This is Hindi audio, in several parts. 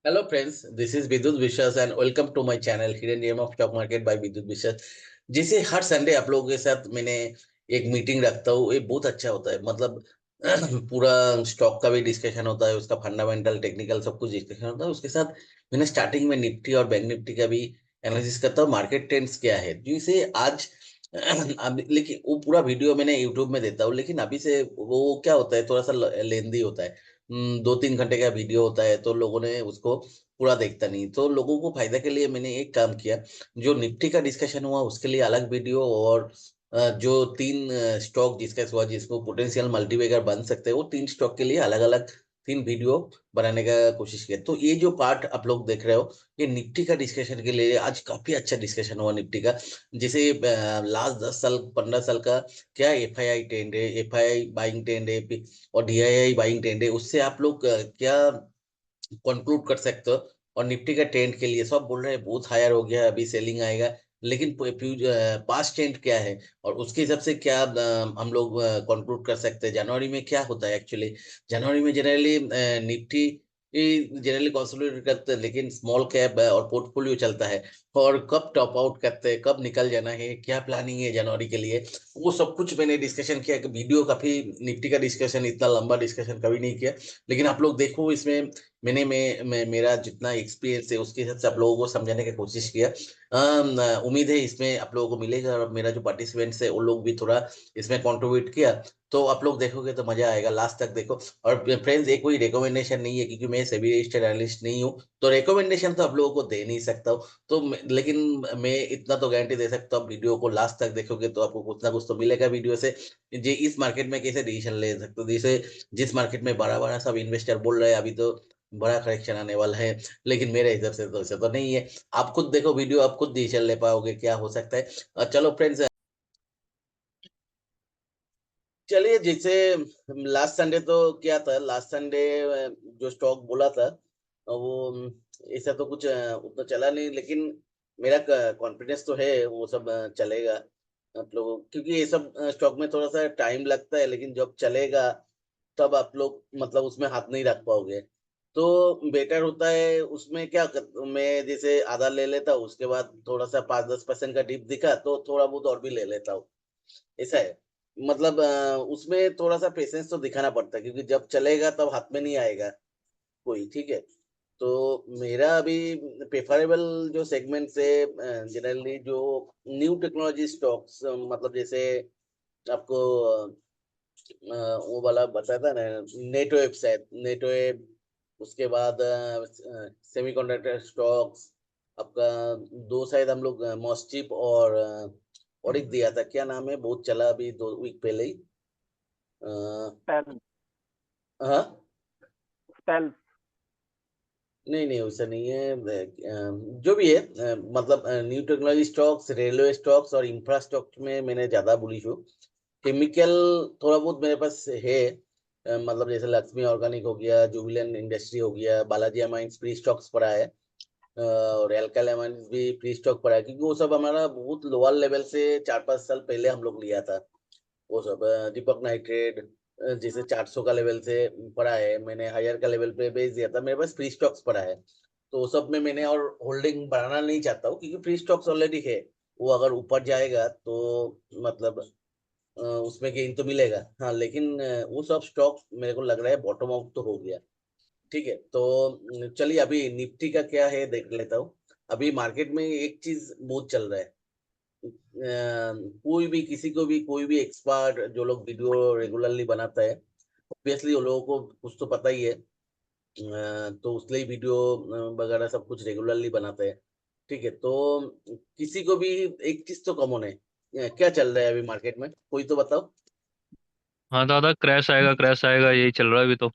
Hello friends, this is Vidut Vishwas and welcome to my channel Hidden Gem of Stock Market by Vidut Vishwas। जैसे हर संडे आप लोगों के साथ मैंने एक मीटिंग रखता हूँ, ये बहुत अच्छा होता है। मतलब पूरा स्टॉक का भी डिस्कशन होता है, उसका फंडामेंटल टेक्निकल सब कुछ डिस्कशन होता है। उसके साथ मैंने स्टार्टिंग में निफ्टी और बैंक निफ्टी का भी एनालिसिस करता हूँ, मार्केट ट्रेंड्स क्या है जैसे आज। अब लेकिन वो पूरा वीडियो मैंने यूट्यूब में देता हूँ, लेकिन अभी से वो क्या होता है, थोड़ा सा लेंदी होता है। 2-3 घंटे का वीडियो होता है तो लोगों ने उसको पूरा देखता नहीं। तो लोगों को फायदा के लिए मैंने एक काम किया, जो निफ्टी का डिस्कशन हुआ उसके लिए अलग वीडियो, और जो 3 स्टॉक डिस्कस हुआ जिसको पोटेंशियल मल्टीबैगर बन सकते हैं, वो 3 स्टॉक के लिए अलग अलग 3 वीडियो बनाने का कोशिश किया। तो ये जो पार्ट आप लोग देख रहे हो, ये निफ्टी का डिस्कशन के लिए आज काफी अच्छा डिस्कशन हुआ निफ्टी का। जैसे लास्ट 10 साल 15 साल का क्या एफआईआई ट्रेंड है, एफआईआई बाइंग ट्रेंड है, और डीआईआई बाइंग ट्रेंड है, उससे आप लोग क्या कंक्लूड कर सकते हो। और निफ्टी का ट्रेंड के लिए सब बोल रहे हैं बहुत हायर हो गया है, अभी सेलिंग आएगा। लेकिन पास्ट ट्रेंड क्या है और उसके हिसाब से क्या हम लोग कंक्लूड कर सकते हैं जनवरी में क्या होता है एक्चुअली। जनवरी में जनरली निफ्टी जनरली कंसोलिडेट करते हैं, लेकिन स्मॉल कैप और पोर्टफोलियो चलता है। और कब टॉप आउट करते हैं, कब निकल जाना है, क्या प्लानिंग है जनवरी के लिए, वो सब कुछ मैंने डिस्कशन किया। वीडियो काफी निफ्टी का डिस्कशन, इतना लंबा डिस्कशन कभी नहीं किया। लेकिन आप लोग देखो इसमें मेरा जितना एक्सपीरियंस है उसके हिसाब से आप लोगों को समझाने की कोशिश किया। उम्मीद है इसमें आप लोगों को मिलेगा, और मेरा जो पार्टिसिपेंट्स है वो लोग भी थोड़ा इसमें कंट्रीब्यूट किया। तो आप लोग देखोगे तो मजा आएगा, लास्ट तक देखो। और फ्रेंड्स, ये कोई रिकमेंडेशन नहीं है क्योंकि मैं सेबी रजिस्टर्ड एनालिस्ट नहीं हूँ, तो रिकमेंडेशन तो आप लोगों को दे नहीं सकता हूँ। तो लेकिन मैं इतना तो गारंटी दे सकता हूँ, वीडियो को लास्ट तक देखोगे तो आपको कुछ ना कुछ तो मिलेगा वीडियो से। जी, इस मार्केट में कैसे डिसीजन ले सकते हो, जैसे जिस मार्केट में बड़ा बड़ा सब इन्वेस्टर बोल रहे हैं अभी तो बड़ा करेक्शन आने वाला है, लेकिन मेरे हिसाब से तो ऐसा तो नहीं है। आप खुद देखो वीडियो, आप खुद डिसीजन ले पाओगे क्या हो सकता है। चलो फ्रेंड्स, चलिए जैसे लास्ट संडे तो क्या था, लास्ट संडे जो स्टॉक बोला था वो ऐसा तो कुछ उतना चला नहीं, लेकिन मेरा कॉन्फिडेंस तो है वो सब चलेगा। आप लोगों, क्योंकि ये सब स्टॉक में थोड़ा सा टाइम लगता है, लेकिन जब चलेगा तब आप लोग मतलब उसमें हाथ नहीं रख पाओगे। तो बेटर होता है उसमें मैं जैसे आधा ले लेता हूँ, उसके बाद थोड़ा सा 5-10% का डिप दिखा तो थोड़ा बहुत और भी ले लेता हूँ, ऐसा है। मतलब उसमें थोड़ा सा पेशेंस तो दिखाना पड़ता है, क्योंकि जब चलेगा तब हाथ में नहीं आएगा कोई, ठीक है। तो मेरा अभी प्रेफरेबल जो सेगमेंट है जनरली जो न्यू टेक्नोलॉजी स्टॉक्स, मतलब जैसे आपको वो वाला बताया था ना, नेटवेब, शायद नेटवेब। उसके बाद सेमीकंडक्टर स्टॉक्स आपका, दो शायद हम लोग मॉस्चिप और एक दिया था, क्या नाम है, बहुत चला अभी 2 वीक पहले ही। अ, सेल हाँ, सेल नहीं नहीं वैसा नहीं है। जो भी है, मतलब new technology stocks, railway stocks और इंफ्रा स्टॉक्स में मैंने ज्यादा बुलिश हूँ। केमिकल थोड़ा बहुत मेरे पास है, मतलब जैसे लक्ष्मी ऑर्गेनिक हो गया, जुबिलेंट इंडस्ट्री हो गया, बालाजी अमाइंस प्री स्टॉक्स पड़ा है, और एल्काइल अमाइंस भी प्री स्टॉक पड़ा है, क्योंकि वो सब हमारा बहुत लोअर लेवल से 4-5 साल पहले हम लोग लिया था। वो सब दीपक नाइट्रेट जैसे 400 का लेवल से पड़ा है, मैंने हायर का लेवल पे बेच दिया था, मेरे पास फ्री स्टॉक्स पड़ा है। तो वो सब में मैंने और होल्डिंग बढ़ाना नहीं चाहता हूँ, क्योंकि फ्री स्टॉक्स ऑलरेडी है। वो अगर ऊपर जाएगा तो मतलब उसमें गेन तो मिलेगा, हाँ। लेकिन वो सब स्टॉक मेरे को लग रहा है बॉटम आउट तो हो गया, ठीक है। तो चलिए अभी निफ्टी का क्या है देख लेता हूँ। अभी मार्केट में एक चीज बहुत चल रहा है, कोई भी किसी को भी, कोई भी एक्सपर्ट जो लोग वीडियो रेगुलरली बनाता है, ऑब्वियसली वो लोगों को कुछ तो पता ही है। तो उसलिए वीडियो वगैरह सब कुछ रेगुलरली बनाते हैं, ठीक है। तो किसी को भी एक चीज तो कॉमन है, क्या चल रहा है अभी मार्केट में, कोई तो बताओ। हाँ दादा, क्रैश आएगा यही चल रहा है अभी तो।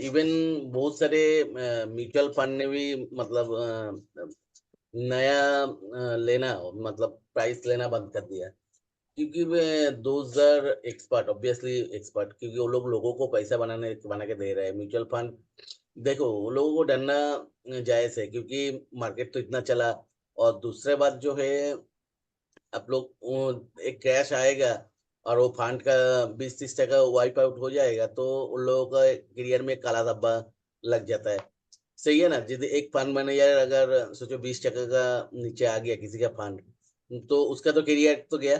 इवन बहुत सारे म्यूचुअल फंड ने भी मतलब नया लेना, मतलब प्राइस लेना बंद कर दिया। क्योंकि वे 2000 एक्सपर्ट, ऑब्वियसली एक्सपर्ट, क्योंकि वो लोग लोगों को पैसा बना के दे रहे हैं म्यूचुअल फंड। देखो वो लोगों को डरना जायज है, क्योंकि मार्केट तो इतना चला। और दूसरा बात जो है, आप लोग एक क्रैश आएगा और वो फंड का 20-30% वाइप आउट हो जाएगा, तो उन लोगों का करियर में काला धब्बा लग जाता है। सही है ना। यदि एक फंड मैनेजर अगर सोचो 20% का नीचे आ गया किसी का फंड, तो उसका तो करियर तो गया।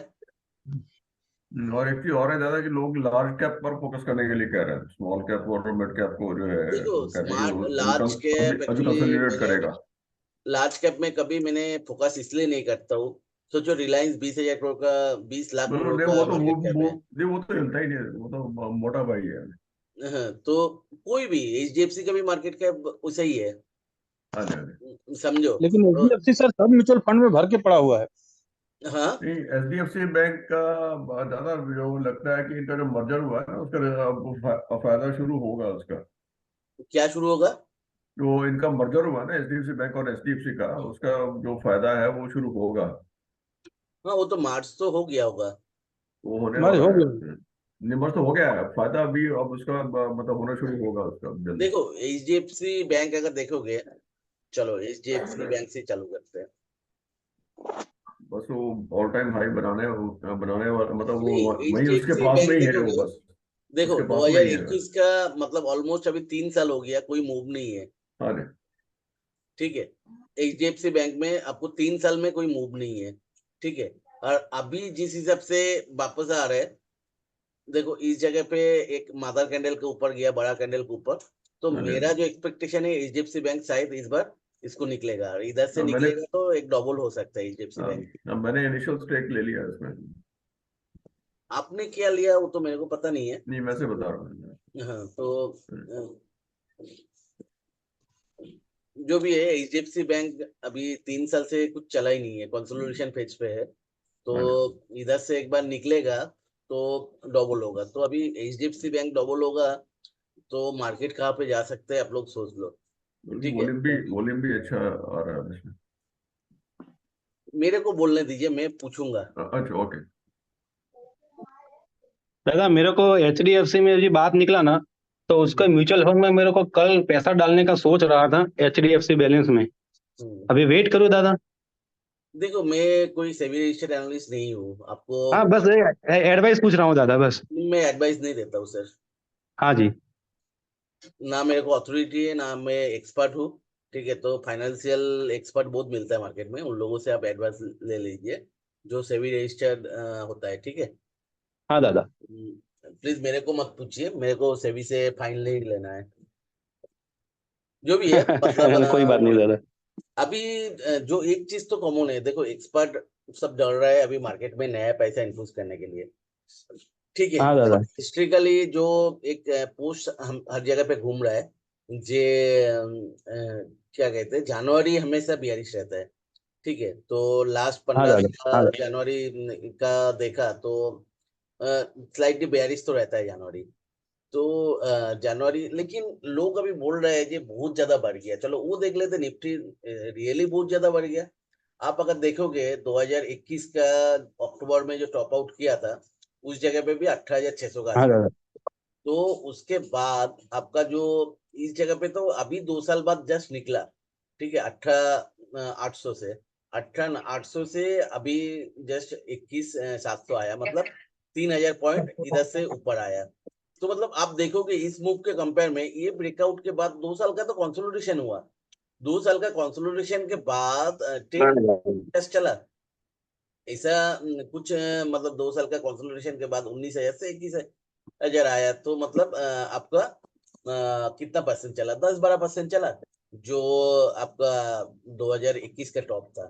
और एक चीज और है दादा कि लोग लार्ज कैप पर फोकस करने के लिए कह रहे हैं, स्मॉल कैप और मिड कैप को जो है देखो वो कहते हैं कि स्मार्ट अभी लार्ज कैप अभी एक्चुअली कंसोलिडेट मैंने करेगा। लार्ज कैप में कभी मैंने फोकस इसलिए नहीं करता हूँ। सोचो रिलायंस 20,000 करोड़ का, 20 लाख मतलब करोड़ नहीं का वो तो मार्केट कैप है। नहीं वो तो हिलता ही नहीं है, वो तो मोटा भाई है। हाँ, तो कोई भी एचडीएफसी का भी मार्केट कैप वैसा ही है, हाँ जी हाँ जी। समझो लेकिन तो। एचडीएफसी सर सब म्यूचुअल फंड में भर के पड़ा हुआ है। हाँ, नहीं एचडीएफसी बैंक का ज्यादा जो लगता है कि इनका जो मर्जर हुआ है ना उसका अब फायदा शुरू होगा उसका। क्या शुरू होगा? जो इनका मर्जर हुआ ना एचडीएफसी बैंक और एचडीएफसी का, उसका जो फायदा है वो शुरू होगा। हाँ, वो तो मार्च तो हो गया होगा। वो होने मर्ज वाला हो है। गया। निमर तो हो गया है, फायदा अभी अब उसका मतलब होना शुरू होगा उसका जल्दी। देखो एचडीएफसी बैंक अगर देखोगे, चलो एचडीएफसी बैंक से चालू करते हैं। बस वो ऑल टाइम हाई बनाने वाला मतलब वो नहीं, वही उसके एचडीएफसी पास में बैंक ही है वो देखोगे, बस। देखो उसके पास में ही है। 2021 का मतलब ऑलमोस्ट अभी 3 साल हो गया, कोई मूव नहीं है। हाँ जी। ठीक है, एचडीएफसी बैंक में आपको 3 साल में कोई मूव नहीं है। ठीक है, और अभी जिस हिसाब से वापस आ रहे हैं, देखो इस जगह पे एक मदर कैंडल के ऊपर गया, बड़ा कैंडल के ऊपर। तो हाँ जी। मेरा जो एक्सपेक्टेशन है एचडीएफसी बैंक शायद इस बार इसको निकलेगा, और इधर से मैंने निकलेगा तो एक डबल हो सकता है एचडीएफसी बैंक। मैंने इनिशियल स्टेक ले लिया इसमें। आपने क्या लिया वो तो मेरे को पता नहीं है। नहीं मैं से बता रहा हूँ। हाँ, तो जो भी है एचडीएफसी बैंक अभी 3 साल से कुछ चला ही नहीं है, कंसोलिडेशन फेज पे है। तो हाँ जी। इधर से एक बार निकलेगा तो डबल होगा। तो अभी एचडीएफसी बैंक डबल होगा, तो मार्केट कहाँ पे जा सकते हैं आप लोग सोच लो। ठीक है, वॉल्यूम भी अच्छा आ रहा है इसमें। मेरे को बोलने दीजिए, मैं पूछूंगा। अच्छा ओके। दादा मेरे को एचडीएफसी में जी बात निकला ना, तो उसका हम्म, म्यूचुअल फंड में मेरे को कल पैसा डालने का सोच रहा था एचडीएफसी बैलेंस में। हम्म। अभी वेट करूँ दादा? देखो मैं कोई सेबी रजिस्टर्ड एनालिस्ट नहीं हूँ आपको। हाँ बस एडवाइस पूछ रहा हूँ दादा बस। मैं एडवाइस नहीं देता हूँ सर। हाँ जी। ना मेरे को अथॉरिटी है, ना मैं एक्सपर्ट हूँ। ठीक है, तो फाइनेंशियल एक्सपर्ट बहुत मिलता है मार्केट में, उन लोगों से आप एडवाइस ले लीजिए जो सेबी रजिस्टर्ड होता है। ठीक है, हाँ दादा। प्लीज मेरे को मत पूछिए, मेरे को सेबी से फाइन नहीं लेना है। जो भी है मतलब कोई बात नहीं दादा। अभी जो एक चीज तो कॉमन है, देखो एक्सपर्ट सब डर रहा है अभी मार्केट में नया पैसा इन्फ्यूज करने के लिए। ठीक है, हाँ दादा। हिस्ट्रिकली जो एक पोस्ट हम हर जगह पे घूम रहा है, जे क्या कहते हैं, जनवरी हमेशा बियरिश रहता है। ठीक है, तो लास्ट हाँ दादा। हाँ 15 दादा। जनवरी का देखा तो स्लाइटली बेयरिश तो रहता है जनवरी। तो जनवरी, लेकिन लोग अभी बोल रहे हैं कि बहुत ज्यादा बढ़ गया, चलो वो देख लेते, निफ्टी रियली बहुत ज्यादा बढ़ गया। आप अगर देखोगे 2021 का अक्टूबर में जो टॉप आउट किया था, उस जगह पे भी 18,600 का हाँ आसपास। दादा। तो उसके बाद आपका जो इस जगह पे तो अभी 2 साल बाद जस्ट निकला। ठीक है, 18,800 से, 18,800 से अभी जस्ट 21,700 आया, मतलब 3,000 पॉइंट इधर से ऊपर आया। तो मतलब आप देखोगे इस मूव के कंपेयर में ये ब्रेकआउट के बाद 2 साल का तो कंसोलिडेशन हुआ। 2 साल का कंसोलिडेशन के बाद हाँ टेन दादा। चला ऐसा, कुछ मतलब 2 साल का कंसोलिडेशन के बाद 19,000 से 21,000 आया, तो मतलब आपका कितना परसेंट चला, 10-12% चला, जो आपका 2021 का टॉप था।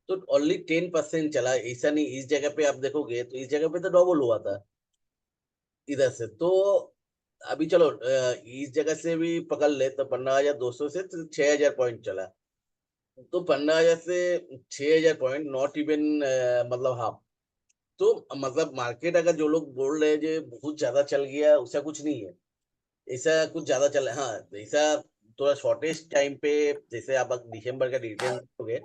तो ओनली 10% चला, ऐसा नहीं। इस जगह पे आप देखोगे तो इस जगह पे तो डबल हुआ था इधर से। तो अभी चलो इस जगह से भी पकड़ ले तो 15,200 से तो 6,000 पॉइंट चला। तो 15,000 से 6,000 पॉइंट, नॉट इवन मतलब हाफ। तो मतलब मार्केट अगर जो लोग बोल रहे हैं जो बहुत ज्यादा चल गया, उसका कुछ नहीं है। ऐसा कुछ ज्यादा चल, हाँ ऐसा थोड़ा शॉर्टेस्ट टाइम पे, जैसे आप दिसंबर का रिटर्न देखोगे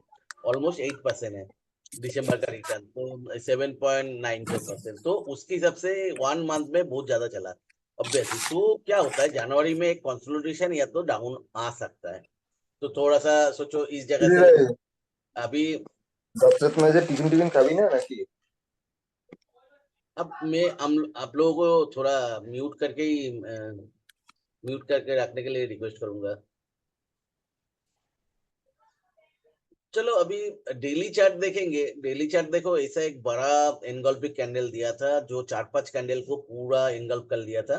ऑलमोस्ट 8% है दिसंबर का रिटर्न, तो 7.94%। तो उसके हिसाब से 1 मंथ में बहुत ज्यादा चला ऑब्वियसली। तो क्या होता है जनवरी में एक कंसोलिडेशन या तो डाउन आ सकता है। तो थोड़ा सा सोचो इस जगह से দিদিভাই अभी। 10 মাসে টিফিন টিফিন খাবি না নাকি? अब मैं हम आप लोगों को थोड़ा म्यूट करके ही म्यूट करके रखने के लिए रिक्वेस्ट करूंगा। चलो अभी डेली चार्ट देखेंगे। डेली चार्ट देखो, ऐसा एक बड़ा एनगल्फिंग कैंडल दिया था जो 4-5 कैंडल को पूरा एनगल्फ कर लिया था।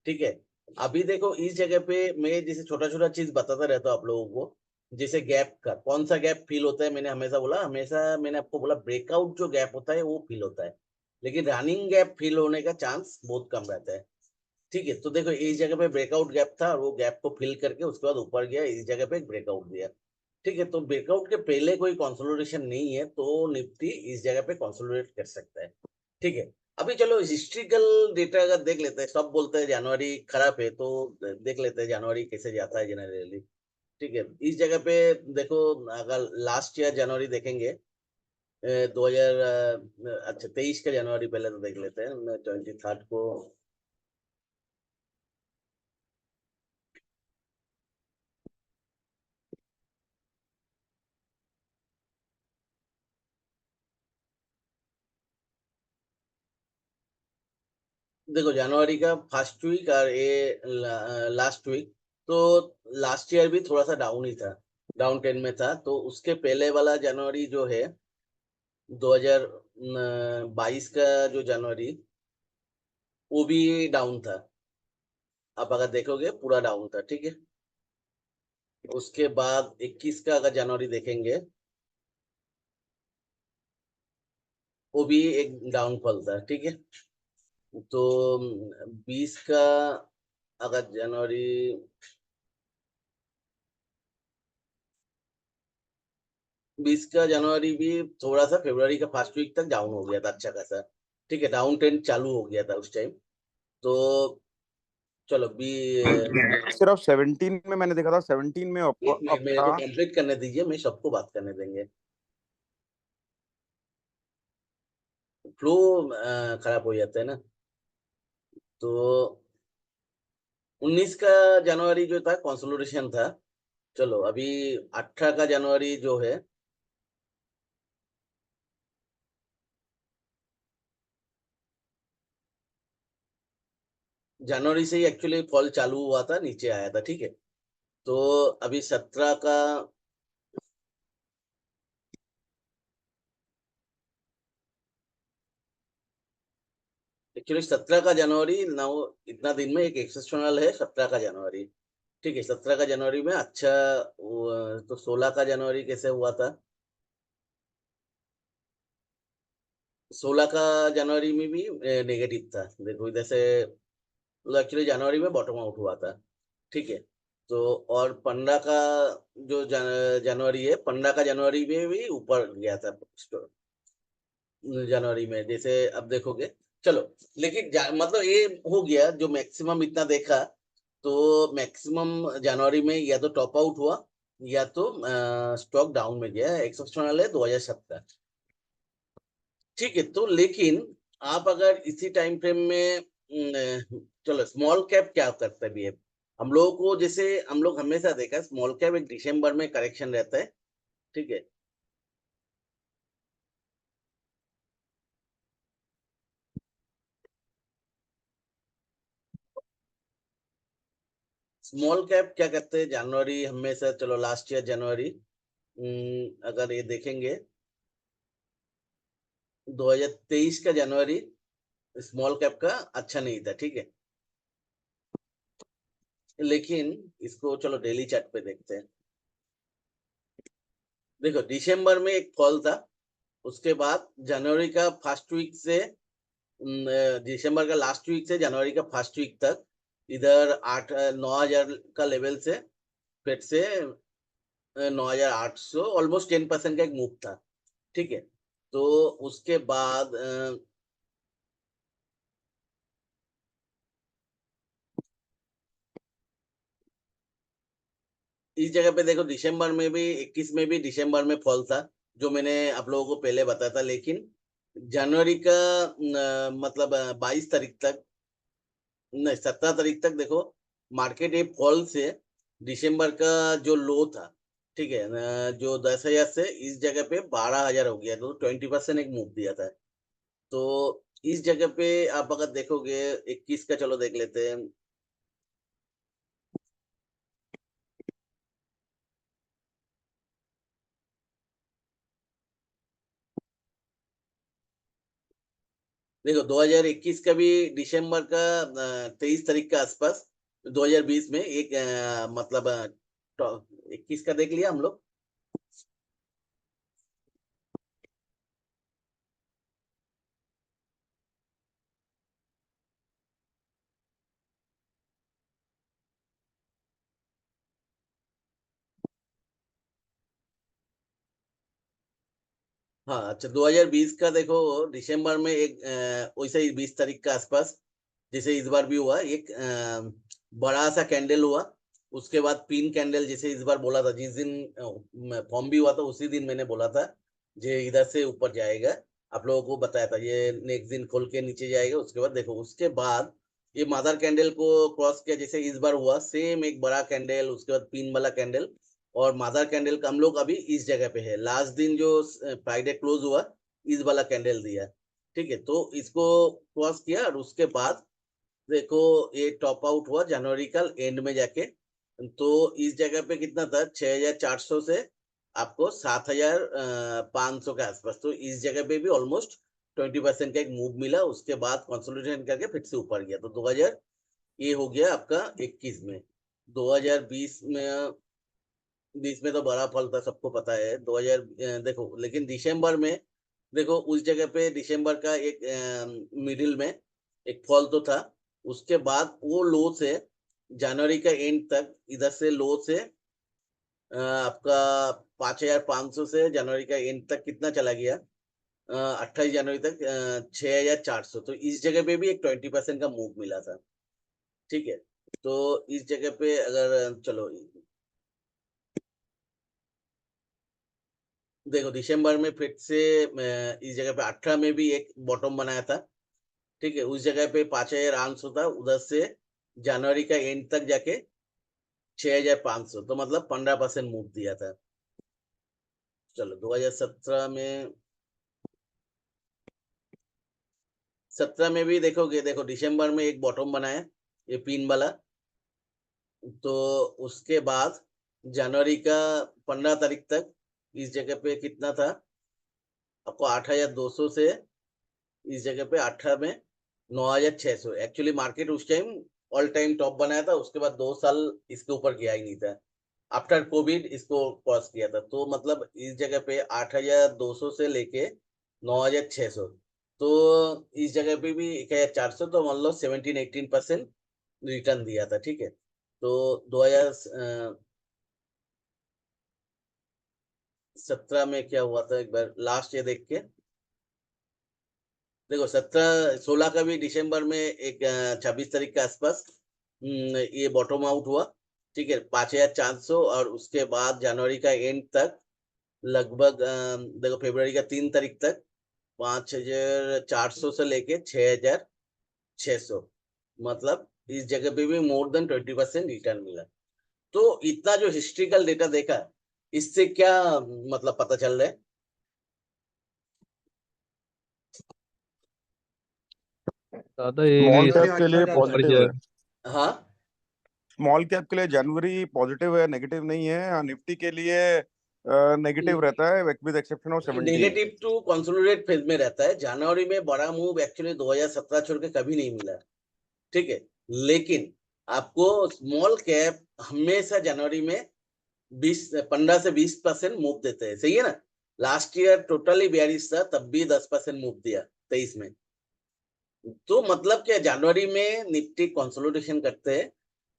ठीक है, अभी देखो इस जगह पे मैं जैसे छोटा छोटा चीज बताता रहता हूँ आप लोगों को। जैसे गैप का कौन सा गैप फील होता है, मैंने हमेशा बोला, हमेशा मैंने आपको बोला, ब्रेकआउट जो गैप होता है वो फील होता है, लेकिन रनिंग गैप फील होने का चांस बहुत कम रहता है। ठीक है, तो देखो इस जगह पे ब्रेकआउट गैप था और वो गैप को फिल करके उसके बाद ऊपर गया, इस जगह पे एक ब्रेकआउट दिया। ठीक है, तो ब्रेकआउट के पहले कोई कंसोलिडेशन नहीं है तो निफ्टी इस जगह पे कंसोलिडेट कर सकता है। ठीक है, अभी चलो हिस्ट्रिकल डेटा अगर देख लेते हैं। सब बोलते हैं जनवरी खराब है, तो देख लेते हैं जनवरी कैसे जाता है जनरली। ठीक है, इस जगह पे देखो, अगर लास्ट ईयर जनवरी देखेंगे, 2000 अच्छा 23 का जनवरी पहले तो देख लेते हैं, 23 को। देखो जनवरी का फर्स्ट वीक और ये लास्ट वीक, तो लास्ट ईयर भी थोड़ा सा डाउन ही था, डाउन 10 में था। तो उसके पहले वाला जनवरी जो है 2022 का जो जनवरी, वो भी डाउन था। आप अगर देखोगे पूरा डाउन था। ठीक है, उसके बाद 21 का अगर जनवरी देखेंगे, वो भी एक डाउनफॉल था। ठीक है, तो 20 का अगर जनवरी, 20 का जनवरी भी थोड़ा सा फरवरी का फर्स्ट वीक तक डाउन हो गया था अच्छा खासा। ठीक है, डाउन ट्रेंड चालू हो गया था उस टाइम। तो चलो भी सिर्फ 17 में मैंने देखा था, 17 में अप एक मिनट अप मेरे था। को कंप्लीट करने दीजिए, मैं सबको बात करने देंगे। फ्लो खराब हो जाता है ना। तो 19 का जनवरी जो था कंसोलिडेशन था। चलो अभी 18 का जनवरी जो है, जनवरी से ही एक्चुअली फॉल चालू हुआ था, नीचे आया था। ठीक है, तो अभी 17 का, एक्चुअली 17 का जनवरी ना, इतना दिन में एक एक्सेप्शनल है 17 का जनवरी। ठीक है, 17 का जनवरी में अच्छा तो 16 का जनवरी कैसे हुआ था, 16 का जनवरी में भी नेगेटिव था। देखो इधर से एक्चुअली जनवरी में बॉटम आउट हुआ था। ठीक है, तो और 15 का जो जनवरी है, 15 का जनवरी में भी ऊपर गया था जनवरी में, जैसे अब देखोगे। चलो, लेकिन मतलब ये हो गया जो मैक्सिमम इतना देखा, तो मैक्सिमम जनवरी में या तो टॉप आउट हुआ या तो स्टॉक डाउन में गया। एक्सेप्शनल है 2017। ठीक है, तो लेकिन आप अगर इसी टाइम फ्रेम में चलो स्मॉल कैप क्या करता है बिहेव, हम लोगों को जैसे हम लोग हमेशा देखा स्मॉल कैप एक दिसंबर में करेक्शन रहता है। ठीक है, स्मॉल कैप क्या करते हैं जनवरी हमेशा, चलो लास्ट ईयर जनवरी अगर ये देखेंगे 2023 का जनवरी स्मॉल कैप का अच्छा नहीं था। ठीक है, लेकिन इसको चलो डेली चार्ट पे देखते हैं। देखो दिसंबर में एक फॉल था, उसके बाद जनवरी का फर्स्ट वीक से दिसंबर का लास्ट वीक से जनवरी का फर्स्ट वीक तक इधर 9,000 का लेवल से फिर से 9,800, ऑलमोस्ट 10% का एक मूव था। ठीक है, तो उसके बाद इस जगह पे देखो दिसंबर में भी, 21 में भी दिसंबर में फॉल था, जो मैंने आप लोगों को पहले बताया था। लेकिन जनवरी का मतलब 22 तारीख तक, नहीं 17 तारीख तक देखो मार्केट एक फॉल से दिसंबर का जो लो था। ठीक है, जो 10,000 से इस जगह पे 12,000 हो गया, तो 20% एक मूव दिया था। तो इस जगह पे आप अगर देखोगे 21 का, चलो देख लेते हैं। देखो 2021 का भी दिसंबर का 23 तारीख के आसपास 2020 में एक मतलब 21 का देख लिया हम लोग। हाँ अच्छा 2020 का देखो दिसंबर में एक वैसे ही 20 तारीख के आसपास जैसे इस बार भी हुआ एक बड़ा सा कैंडल हुआ। उसके बाद पिन कैंडल जैसे इस बार बोला था जिस दिन फॉर्म भी हुआ था उसी दिन मैंने बोला था जे इधर से ऊपर जाएगा। आप लोगों को बताया था ये नेक्स्ट दिन खोल के नीचे जाएगा। उसके बाद देखो उसके बाद ये मदर कैंडल को क्रॉस किया जैसे इस बार हुआ सेम एक बड़ा कैंडल उसके बाद पिन वाला कैंडल और मदर कैंडल का हम लोग अभी इस जगह पे है। लास्ट दिन जो फ्राइडे क्लोज हुआ इस वाला कैंडल दिया। ठीक है तो इसको क्रॉस किया और उसके बाद देखो ये टॉप आउट हुआ जनवरी का एंड में जाके। तो इस जगह पे कितना था 6400 से आपको 7500 के आसपास। तो इस जगह पे भी ऑलमोस्ट 20% का एक मूव मिला। उसके बाद कंसोलिडेशन करके फिर से ऊपर गया। तो 2000 ये हो गया आपका 21 में। 2020 में 20 में तो बड़ा फल था सबको पता है। 2000 देखो लेकिन दिसंबर में देखो उस जगह पे दिसंबर का एक मिडिल में एक फॉल तो था। उसके बाद वो लो से जनवरी का एंड तक इधर से लो से आपका 5500 से जनवरी का एंड तक कितना चला गया 28 जनवरी तक 6400। तो इस जगह पे भी एक 20% का मूव मिला था। ठीक है तो इस जगह पे अगर चलो देखो दिसंबर में फिर से इस जगह पे 18 में भी एक बॉटम बनाया था। ठीक है उस जगह पे 5800 था उधर से जनवरी का एंड तक जाके 6500। तो मतलब 15% मूव दिया था। चलो 2017 में 17 में भी देखोगे देखो दिसंबर में एक बॉटम बनाया ये पिन वाला। तो उसके बाद जनवरी का 15 तारीख तक इस जगह पे कितना था आपको 8200 से इस जगह पे 18 में 9600। एक्चुअली मार्केट उस टाइम ऑल टाइम टॉप बनाया था। उसके बाद 2 साल इसके ऊपर गया ही नहीं था। आफ्टर कोविड इसको क्रॉस किया था। तो मतलब इस जगह पे 8200 से लेके 9600। तो इस जगह पे भी 1400। तो मान लो 17-18% रिटर्न दिया था। ठीक है तो 2017 में क्या हुआ था एक बार लास्ट ये देख के देखो 16 का भी दिसंबर में एक 26 तारीख के आसपास ये बॉटम आउट हुआ। ठीक है 5400 और उसके बाद जनवरी का एंड तक लगभग देखो फरवरी का 3 तारीख तक 5400 से लेके 6600। मतलब इस जगह पे भी मोर देन 20% रिटर्न मिला। तो इतना जो हिस्ट्रिकल डेटा देखा इससे क्या मतलब पता चल रहा है। दादा ये स्मॉल इससे कैप के लिए ऊपर पॉजिटिव है। जाए। हाँ स्मॉल कैप के लिए जनवरी पॉजिटिव है, नेगेटिव नहीं है। निफ्टी के लिए नेगेटिव रहता है with exception of 17। Negative to consolidate phase में रहता है। जनवरी में बड़ा मूव एक्चुअली 2017 छोड़ के कभी नहीं मिला। ठीक है लेकिन आपको स्मॉल कैप हमेशा जनवरी में 15 से 20% मूव देते हैं। सही है ना। लास्ट ईयर टोटली बेयरिश था तब भी 10% मूव दिया 23 में। तो मतलब क्या जनवरी में निफ्टी कंसोलिडेशन करते हैं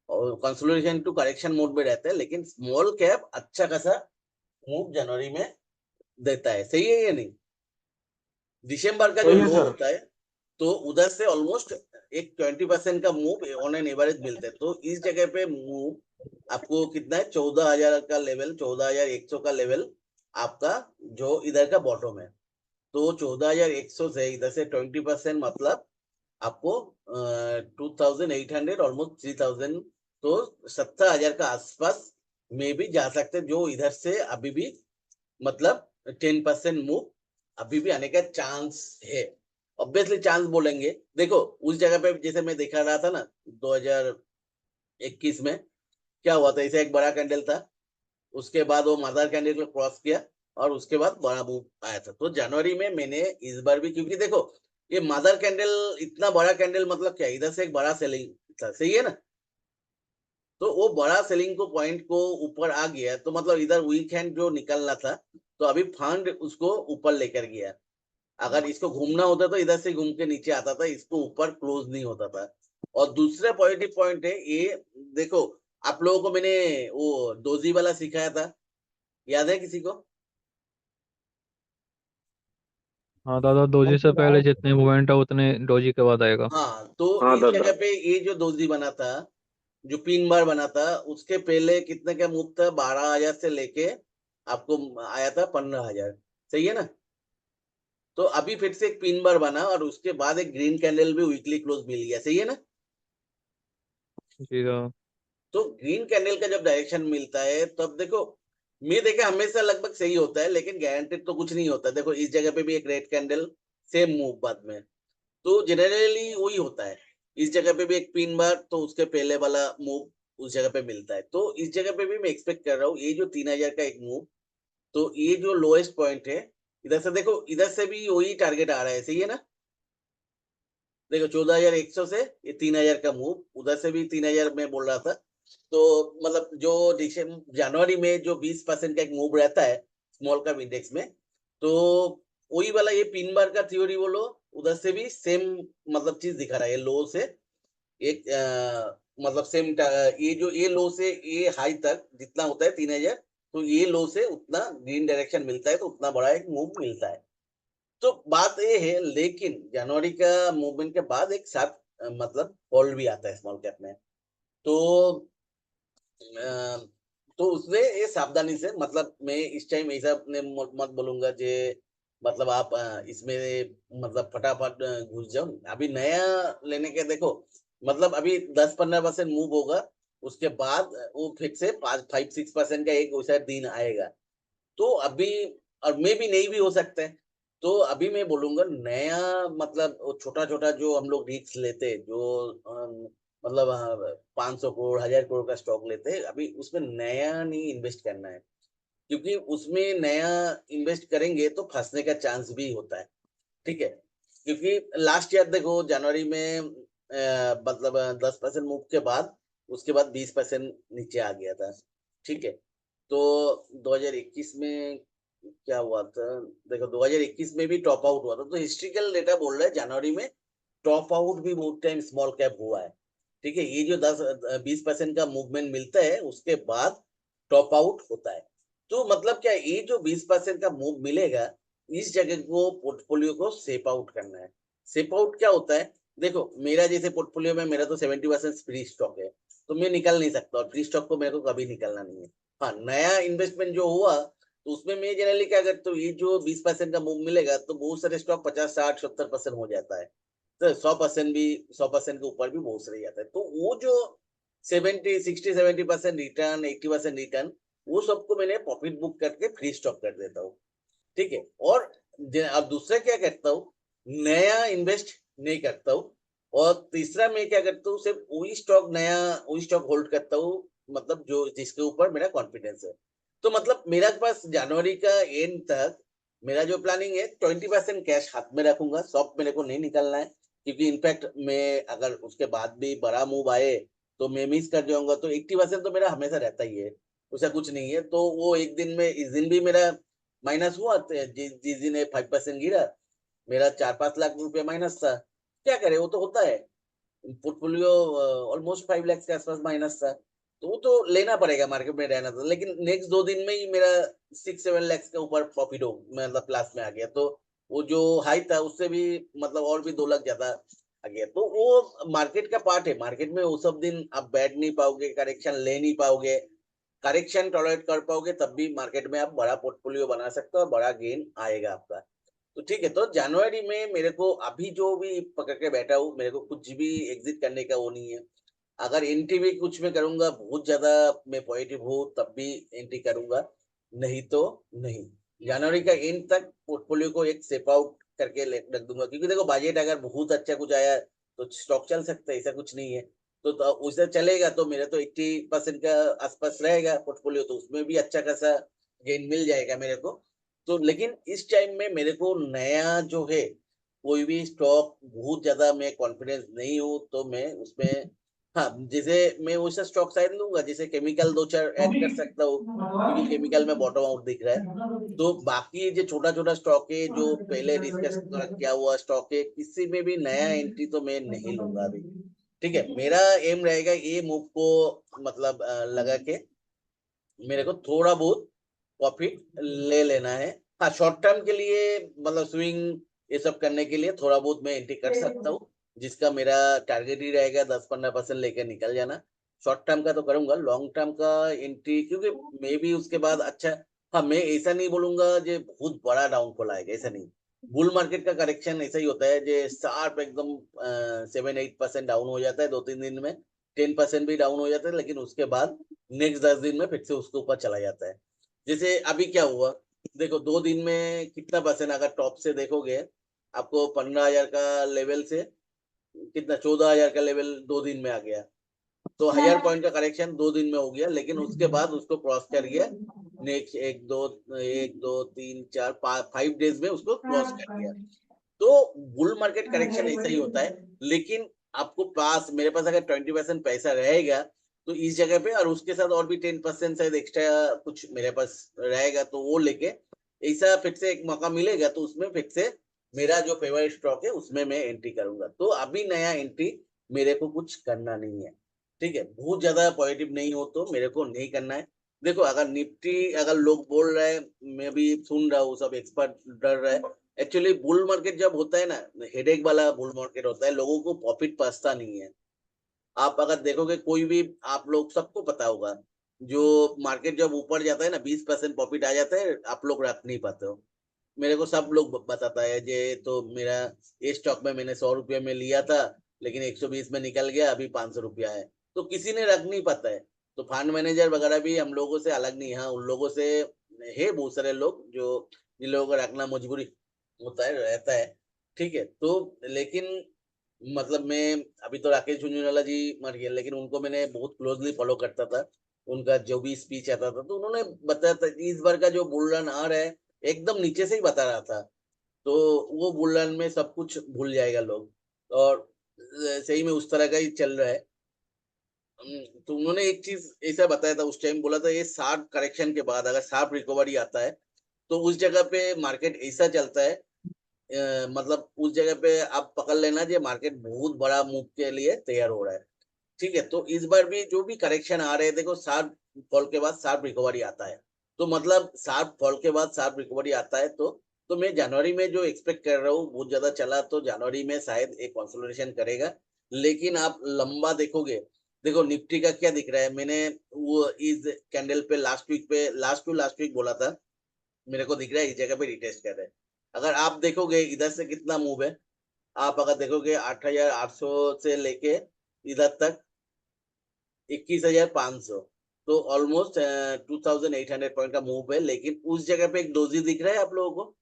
और कंसोलिडेशन टू करेक्शन मोड में रहते हैं। लेकिन स्मॉल कैप अच्छा खासा मूव जनवरी में देता है। सही है या नहीं। दिसंबर का जो सही है लो सर। होता है तो उधर से ऑलमोस्ट एक 20% का मूव ऑन एन एवरेज मिलते हैं। तो इस जगह पे मूव आपको कितना है 14,000 का लेवल 14,100 का लेवल आपका जो इधर का बॉटम है। तो 14,100 से इधर से 20% मतलब आपको 2,800 ऑलमोस्ट 3,000। तो 17,000 का आसपास में भी जा सकते जो इधर से अभी भी मतलब 10% मूव अभी भी आने का चांस है। ऑब्वियसली चांस बोलेंगे देखो उस जगह पे जैसे मैं दिखा रहा था ना 2021 में क्या हुआ था। इसे एक बड़ा कैंडल था उसके बाद वो मदर कैंडल को क्रॉस किया और उसके बाद बड़ा मूव आया था। तो जनवरी में मैंने इस बार भी क्योंकि देखो ये मदर कैंडल इतना बड़ा कैंडल मतलब क्या, इधर से एक बड़ा सेलिंग था, सही है ना। तो वो बड़ा सेलिंग को पॉइंट को ऊपर आ गया, तो मतलब इधर वीक हैंड जो निकलना था, तो अभी फंड उसको ऊपर लेकर गया। अगर इसको घूमना होता तो इधर से घूम के नीचे आता था, इसको ऊपर क्लोज नहीं होता था। और दूसरा पॉजिटिव पॉइंट है ये, देखो आप लोगों को मैंने वो डोजी वाला सिखाया था, याद है किसी को? हाँ दादा, डोजी से पहले जितने मूवमेंट है उतने डोजी के बाद आएगा। हाँ, तो हाँ इस दादा। जगह पे ये जो डोजी बना था, जो पिन बार बना था, उसके पहले कितने का मूव था, 12,000 से लेके आपको आया था 15,000, सही है ना। तो अभी फिर से एक पिन बार बना और उसके बाद एक ग्रीन कैंडल भी वीकली क्लोज मिल गया, सही है ना। जी दादा। तो ग्रीन कैंडल का जब डायरेक्शन मिलता है तब देखो, मैं देखा हमेशा लगभग सही होता है, लेकिन गारंटेड तो कुछ नहीं होता। देखो इस जगह पे भी एक रेड कैंडल, सेम मूव बाद में, तो जनरली वही होता है। इस जगह पे भी एक पिन बार, तो उसके पहले वाला मूव उस जगह पे मिलता है। तो इस जगह पे भी मैं एक्सपेक्ट कर रहा हूँ ये जो 3,000 का एक मूव, तो ये जो लोएस्ट पॉइंट है, इधर से देखो, इधर से भी वही टारगेट आ रहा है, सही है ना। देखो 14,100 से ये 3,000 का मूव, उधर से भी 3,000 में बोल रहा था। तो मतलब जो जनवरी में जो 20% का एक मूव रहता है स्मॉल कैप इंडेक्स में, तो वही वाला ये पिन बार का थ्योरी बोलो, उधर से भी सेम मतलब चीज दिखा रहा है। लो से एक मतलब सेम, ये जो ये लो से ये हाई तक जितना होता है 3,000, तो ये लो से उतना ग्रीन डायरेक्शन मिलता है, तो उतना बड़ा एक मूव मिलता है। तो बात ये है, लेकिन जनवरी का मूवमेंट के बाद एक साथ मतलब फॉल भी आता है स्मॉल कैप में। तो अ, तो उसमें ये सावधानी से, मतलब मैं इस टाइम ऐसा अपने मत बोलूंगा जे मतलब आप इसमें मतलब फटाफट घुस जाओ। अभी नया लेने के देखो, मतलब अभी 10-15% मूव होगा, उसके बाद वो फिर से 5-6% का एक वैसा दिन आएगा। तो अभी, और मे भी नहीं भी हो सकता है। तो अभी मैं बोलूंगा नया, मतलब वो छोटा-छोटा जो हम लोग रिस्क लेते हैं, जो मतलब 500 करोड़, 1,000 करोड़ का स्टॉक लेते हैं, अभी उसमें नया नहीं इन्वेस्ट करना है। क्योंकि उसमें नया इन्वेस्ट करेंगे तो फँसने का चांस भी होता है, ठीक है? क्योंकि लास्ट ईयर देखो जनवरी में मतलब 10% मूव के बाद, उसके बाद 20% नीचे आ गया था, ठीक है? तो 2021 में क्या हुआ था, देखो 2021 में भी टॉप आउट हुआ था। तो हिस्ट्रिकल डेटा बोल रहा है जनवरी में टॉप आउट भी बहुत टाइम स्मॉल कैप हुआ है, ठीक है। ये जो 20% का मूवमेंट मिलता है उसके बाद टॉप आउट होता है। तो मतलब क्या, ये जो 20% का मूव मिलेगा, इस जगह को पोर्टफोलियो को सेप आउट करना है। सेप आउट क्या होता है, देखो मेरा जैसे पोर्टफोलियो में मेरा तो 70% फ्री स्टॉक है, तो मैं निकल नहीं सकता, और फ्री स्टॉक को मेरे को कभी निकलना नहीं है। हाँ, नया इन्वेस्टमेंट जो हुआ, तो उसमें मैं जनरली क्या करता हूँ, ये जो 20% का मूव मिलेगा तो बहुत सारे स्टॉक 50-60-70% हो जाता है। तो 100% भी, 100% के ऊपर भी बहुत सारे जाता है। तो वो जो 60-70% रिटर्न, 80% रिटर्न, वो सबको मैंने प्रॉफिट बुक करके फ्री स्टॉक कर देता हूँ, ठीक है। और अब दूसरा क्या करता हूँ, नया इन्वेस्ट नहीं करता हूँ। और तीसरा मैं क्या करता हूँ, सिर्फ वही स्टॉक, नया वही स्टॉक होल्ड करता हूँ, मतलब जो जिसके ऊपर मेरा कॉन्फिडेंस है। तो मतलब मेरा पास जनवरी का एंड तक मेरा जो प्लानिंग है, 20% कैश हाथ में रखूंगा, सब मेरे को नहीं निकलना है। क्योंकि इनफैक्ट मैं अगर उसके बाद भी बड़ा मूव आए तो मैं मिस कर जाऊंगा, तो 80% तो मेरा हमेशा रहता ही है, उसका कुछ नहीं है। तो वो एक दिन में, इस दिन भी मेरा माइनस हुआ, जिस दिन 5% गिरा, मेरा 4-5 लाख रुपए माइनस था। क्या करे, वो तो होता है। पोर्टफोलियो ऑलमोस्ट 5 लाख के आसपास माइनस था, तो वो तो लेना पड़ेगा, मार्केट में रहना था। लेकिन नेक्स्ट 2 दिन में ही मेरा 6-7 लाख के ऊपर प्रॉफिट हो, मतलब प्लस में आ गया। तो वो जो हाई था उससे भी मतलब और भी 2 लाख ज्यादा आ गया। तो वो मार्केट का पार्ट है, मार्केट में वो सब दिन आप बैठ नहीं पाओगे, करेक्शन ले नहीं पाओगे, करेक्शन टॉलरेट कर पाओगे, तब भी मार्केट में आप बड़ा पोर्टफोलियो बना सकते हो और बड़ा गेन आएगा आपका। तो ठीक है, तो जनवरी में मेरे को अभी जो भी पकड़ के बैठा हूँ, मेरे को कुछ भी एग्जिट करने का वो नहीं है। अगर एंट्री भी कुछ में करूंगा, बहुत ज्यादा मैं पॉजिटिव हूँ, तब भी एंट्री करूंगा, नहीं तो नहीं। जनवरी का एंड तक पोर्टफोलियो को एक सेप आउट करके रख दूंगा। क्योंकि देखो बजट अगर बहुत अच्छा कुछ आया तो स्टॉक चल सकता है, ऐसा कुछ नहीं है। तो उसे चलेगा तो मेरा तो 80% का आसपास रहेगा पोर्टफोलियो, तो उसमें भी अच्छा खासा गेन मिल जाएगा मेरे को। तो लेकिन इस टाइम में मेरे को नया जो है, कोई भी स्टॉक बहुत ज्यादा मैं कॉन्फिडेंस नहीं हूँ तो मैं उसमें, हाँ जैसे मैं वैसा स्टॉक शायद लूंगा, जैसे केमिकल दो चार ऐड कर सकता हूँ क्योंकि केमिकल में बॉटम आउट दिख रहा है। तो बाकी जो छोटा छोटा स्टॉक है जो पहले डिस्कस किया हुआ स्टॉक है, किसी में भी नया एंट्री तो मैं नहीं लूंगा अभी। ठीक है, मेरा एम रहेगा ये मूव को मतलब लगा के मेरे को थोड़ा बहुत प्रॉफिट ले लेना है। हाँ शॉर्ट टर्म के लिए मतलब स्विंग ये सब करने के लिए थोड़ा बहुत मैं एंट्री कर सकता हूँ, जिसका मेरा टारगेट ही रहेगा 10-15% लेकर निकल जाना। शॉर्ट टर्म का तो करूंगा, लॉन्ग टर्म का एंट्री क्योंकि मे भी उसके बाद अच्छा, हाँ मैं ऐसा नहीं बोलूंगा जो बहुत बड़ा डाउनफॉल आएगा, ऐसा नहीं। बुल मार्केट का करेक्शन ऐसा ही होता है जो शार्प एकदम 7-8% डाउन हो जाता है 2-3 दिन में, 10% भी डाउन हो जाता है, लेकिन उसके बाद नेक्स्ट 10 दिन में फिर से उसके ऊपर चला जाता है। जैसे अभी क्या हुआ, देखो 2 दिन में कितना परसेंट, अगर टॉप से देखोगे आपको 15,000 का लेवल से कितना 14,000 का लेवल 2 दिन में आ गया। तो 1,000 पॉइंट का करेक्शन 2 दिन में हो गया, लेकिन उसके बाद उसको क्रॉस कर गया। नेक्स्ट 1 2 1 2 3 4 5 डेज में उसको क्रॉस कर गया। तो बुल मार्केट करेक्शन ऐसा ही होता है, लेकिन आपको पास मेरे पास अगर 20% पैसा रहेगा तो इस जगह पे, और उसके साथ और भी 10% शायद एक्स्ट्रा कुछ मेरे पास रहेगा, तो वो लेके ऐसा फिर से एक मौका मिलेगा तो उसमें फिर से मेरा जो फेवरेट स्टॉक है उसमें मैं एंट्री करूंगा। तो अभी नया एंट्री मेरे को कुछ करना नहीं है। ठीक है, बहुत ज्यादा पॉजिटिव नहीं हो तो मेरे को नहीं करना है। देखो अगर निफ्टी, अगर लोग बोल रहे हैं, मैं भी सुन रहा हूँ, सब एक्सपर्ट डर रहे हैं। एक्चुअली बुल मार्केट जब होता है ना, हेडेक वाला बुल मार्केट होता है, लोगों को प्रॉफिट पचता नहीं है। आप अगर देखोगे कोई भी, आप लोग सबको पता होगा, जो मार्केट जब ऊपर जाता है ना 20% प्रॉफिट आ जाता है, आप लोग रख नहीं पाते हो। मेरे को सब लोग बताता है ये तो मेरा ये स्टॉक में मैंने 100 रुपये में लिया था, लेकिन 120 में निकल गया, अभी 500 रुपया है। तो किसी ने रख नहीं पाता है। तो फंड मैनेजर वगैरह भी हम लोगों से अलग नहीं, हाँ उन लोगों से है बहुत सारे लोग जो, जिन लोगों को रखना मजबूरी होता है, रहता है। ठीक है, तो लेकिन मतलब मैं, अभी तो राकेश झुंझुनवाला जी मर गए, लेकिन उनको मैंने बहुत क्लोजली फॉलो करता था। उनका जो भी स्पीच आता था तो उन्होंने बताया था इस बार का जो बुल रन आ रहा है, एकदम नीचे से ही बता रहा था। तो वो बुल रन में सब कुछ भूल जाएगा लोग, और सही में उस तरह का ही चल रहा है। तो उन्होंने एक चीज ऐसा बताया था उस टाइम, बोला था ये शार्प करेक्शन के बाद अगर शार्प रिकवरी आता है तो उस जगह पे मार्केट ऐसा चलता है, मतलब उस जगह पे आप पकड़ लेना जो मार्केट बहुत बड़ा मूव के लिए तैयार हो रहा है। ठीक है, तो इस बार भी जो भी करेक्शन आ रहे हैं, देखो शार्प फॉल के बाद शार्प रिकवरी आता है, तो मतलब शार्प फॉल के बाद शार्प रिकवरी आता है तो मैं जनवरी में जो एक्सपेक्ट कर रहा हूँ बहुत ज्यादा चला तो जनवरी में शायद एक कंसोलिडेशन करेगा। लेकिन आप लंबा देखोगे, देखो निफ्टी का क्या दिख रहा है, मैंने वो इस कैंडल पे लास्ट वीक बोला था, मेरे को दिख रहा है इस जगह पे रिटेस्ट कर रहे हैं। अगर आप देखोगे इधर से कितना मूव है, आप अगर देखोगे 8,800 से लेके इधर तक 21,500, तो ऑलमोस्ट 2,800 पॉइंट का मूव है। लेकिन उस जगह पे एक डोजी दिख रहा है आप लोगों को,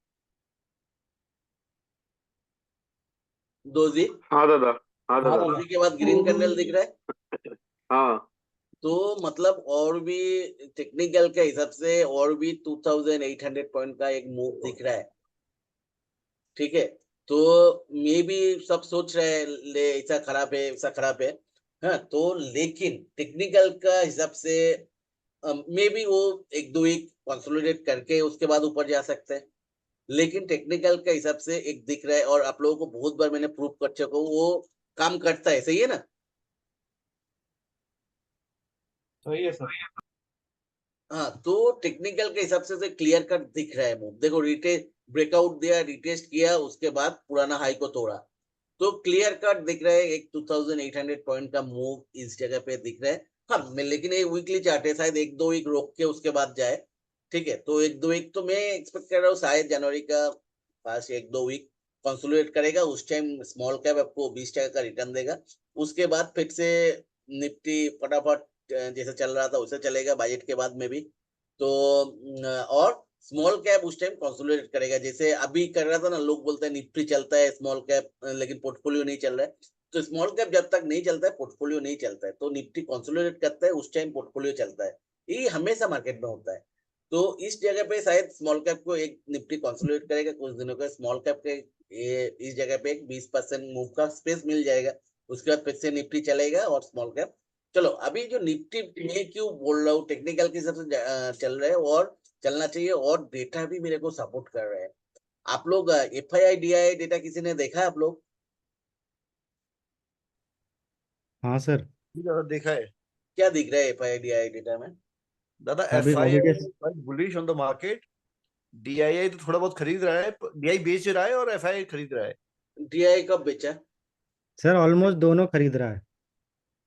डोजी, हाँ दादा। हाँ दादा। डोजी के बाद ग्रीन कैंडल दिख रहा है। हाँ। तो मतलब और भी टेक्निकल के हिसाब से और भी 2,800 पॉइंट का एक मूव दिख रहा है। ठीक है, तो मे भी सब सोच रहे हैं ले ऐसा खराब है ऐसा खराब है, हाँ तो लेकिन टेक्निकल का हिसाब से मे बी वो 1-2 वीक कंसोलिडेट करके उसके बाद ऊपर जा सकते हैं। लेकिन टेक्निकल के हिसाब से एक दिख रहा है, और आप लोगों को बहुत बार मैंने प्रूव कर चुका हूँ वो काम करता है, सही है ना। सही है सर। हाँ तो टेक्निकल के हिसाब से क्लियर कट दिख रहा है मूव, देखो रिटेस्ट ब्रेकआउट दिया, रिटेस्ट किया, उसके बाद पुराना हाई को तोड़ा, तो क्लियर कट दिख रहा है एक 2,800 पॉइंट का मूव इस जगह पे दिख रहा है। हाँ लेकिन ये वीकली चार्ट है, शायद 1-2 वीक रोक के उसके बाद जाए। ठीक है, तो 1-2 वीक तो मैं एक्सपेक्ट कर रहा हूँ, शायद जनवरी का पास 1-2 वीक कंसोलिडेट करेगा, उस टाइम स्मॉल कैप आपको 20 टका का रिटर्न देगा। उसके बाद फिर से निफ्टी फटाफट जैसे चल रहा था वैसे चलेगा बजट के बाद में भी। तो और स्मॉल कैप उस टाइम कंसोलिडेट करेगा, जैसे अभी कर रहा था ना, लोग बोलते हैं निफ्टी चलता है स्मॉल कैप लेकिन पोर्टफोलियो नहीं चल रहा है। तो स्मॉल कैप जब तक नहीं चलता है पोर्टफोलियो नहीं चलता है, तो निफ्टी कंसोलिडेट करता है उस टाइम पोर्टफोलियो चलता है। ये हमेशा मार्केट में होता है। तो इस जगह पे शायद स्मॉल कैप को एक निफ्टी कंसोलिडेट करेगा कुछ दिनों का, स्मॉल कैप के इस जगह पे एक 20% मूव का स्पेस मिल जाएगा, उसके बाद फिर से निफ्टी चलेगा और स्मॉल कैप। चलो अभी जो निफ्टी में क्यों बोल रहा हूँ, टेक्निकल की हिसाब से चल रहा है और चलना चाहिए, और डेटा भी मेरे को सपोर्ट कर रहा है। आप लोग FII DII डेटा किसी ने देखा है आप लोग? हाँ सर। दादा देखा है। क्या दिख रहा है FII DII डेटा में? दादा अभी FII अभी के is bullish on the market, DII तो थोड़ा बहुत खरीद रहा है, DII बेच रहा है और FII खरीद रहा है। DII कब बेचा? सर ऑलमोस्ट दोनों खरीद रहा है।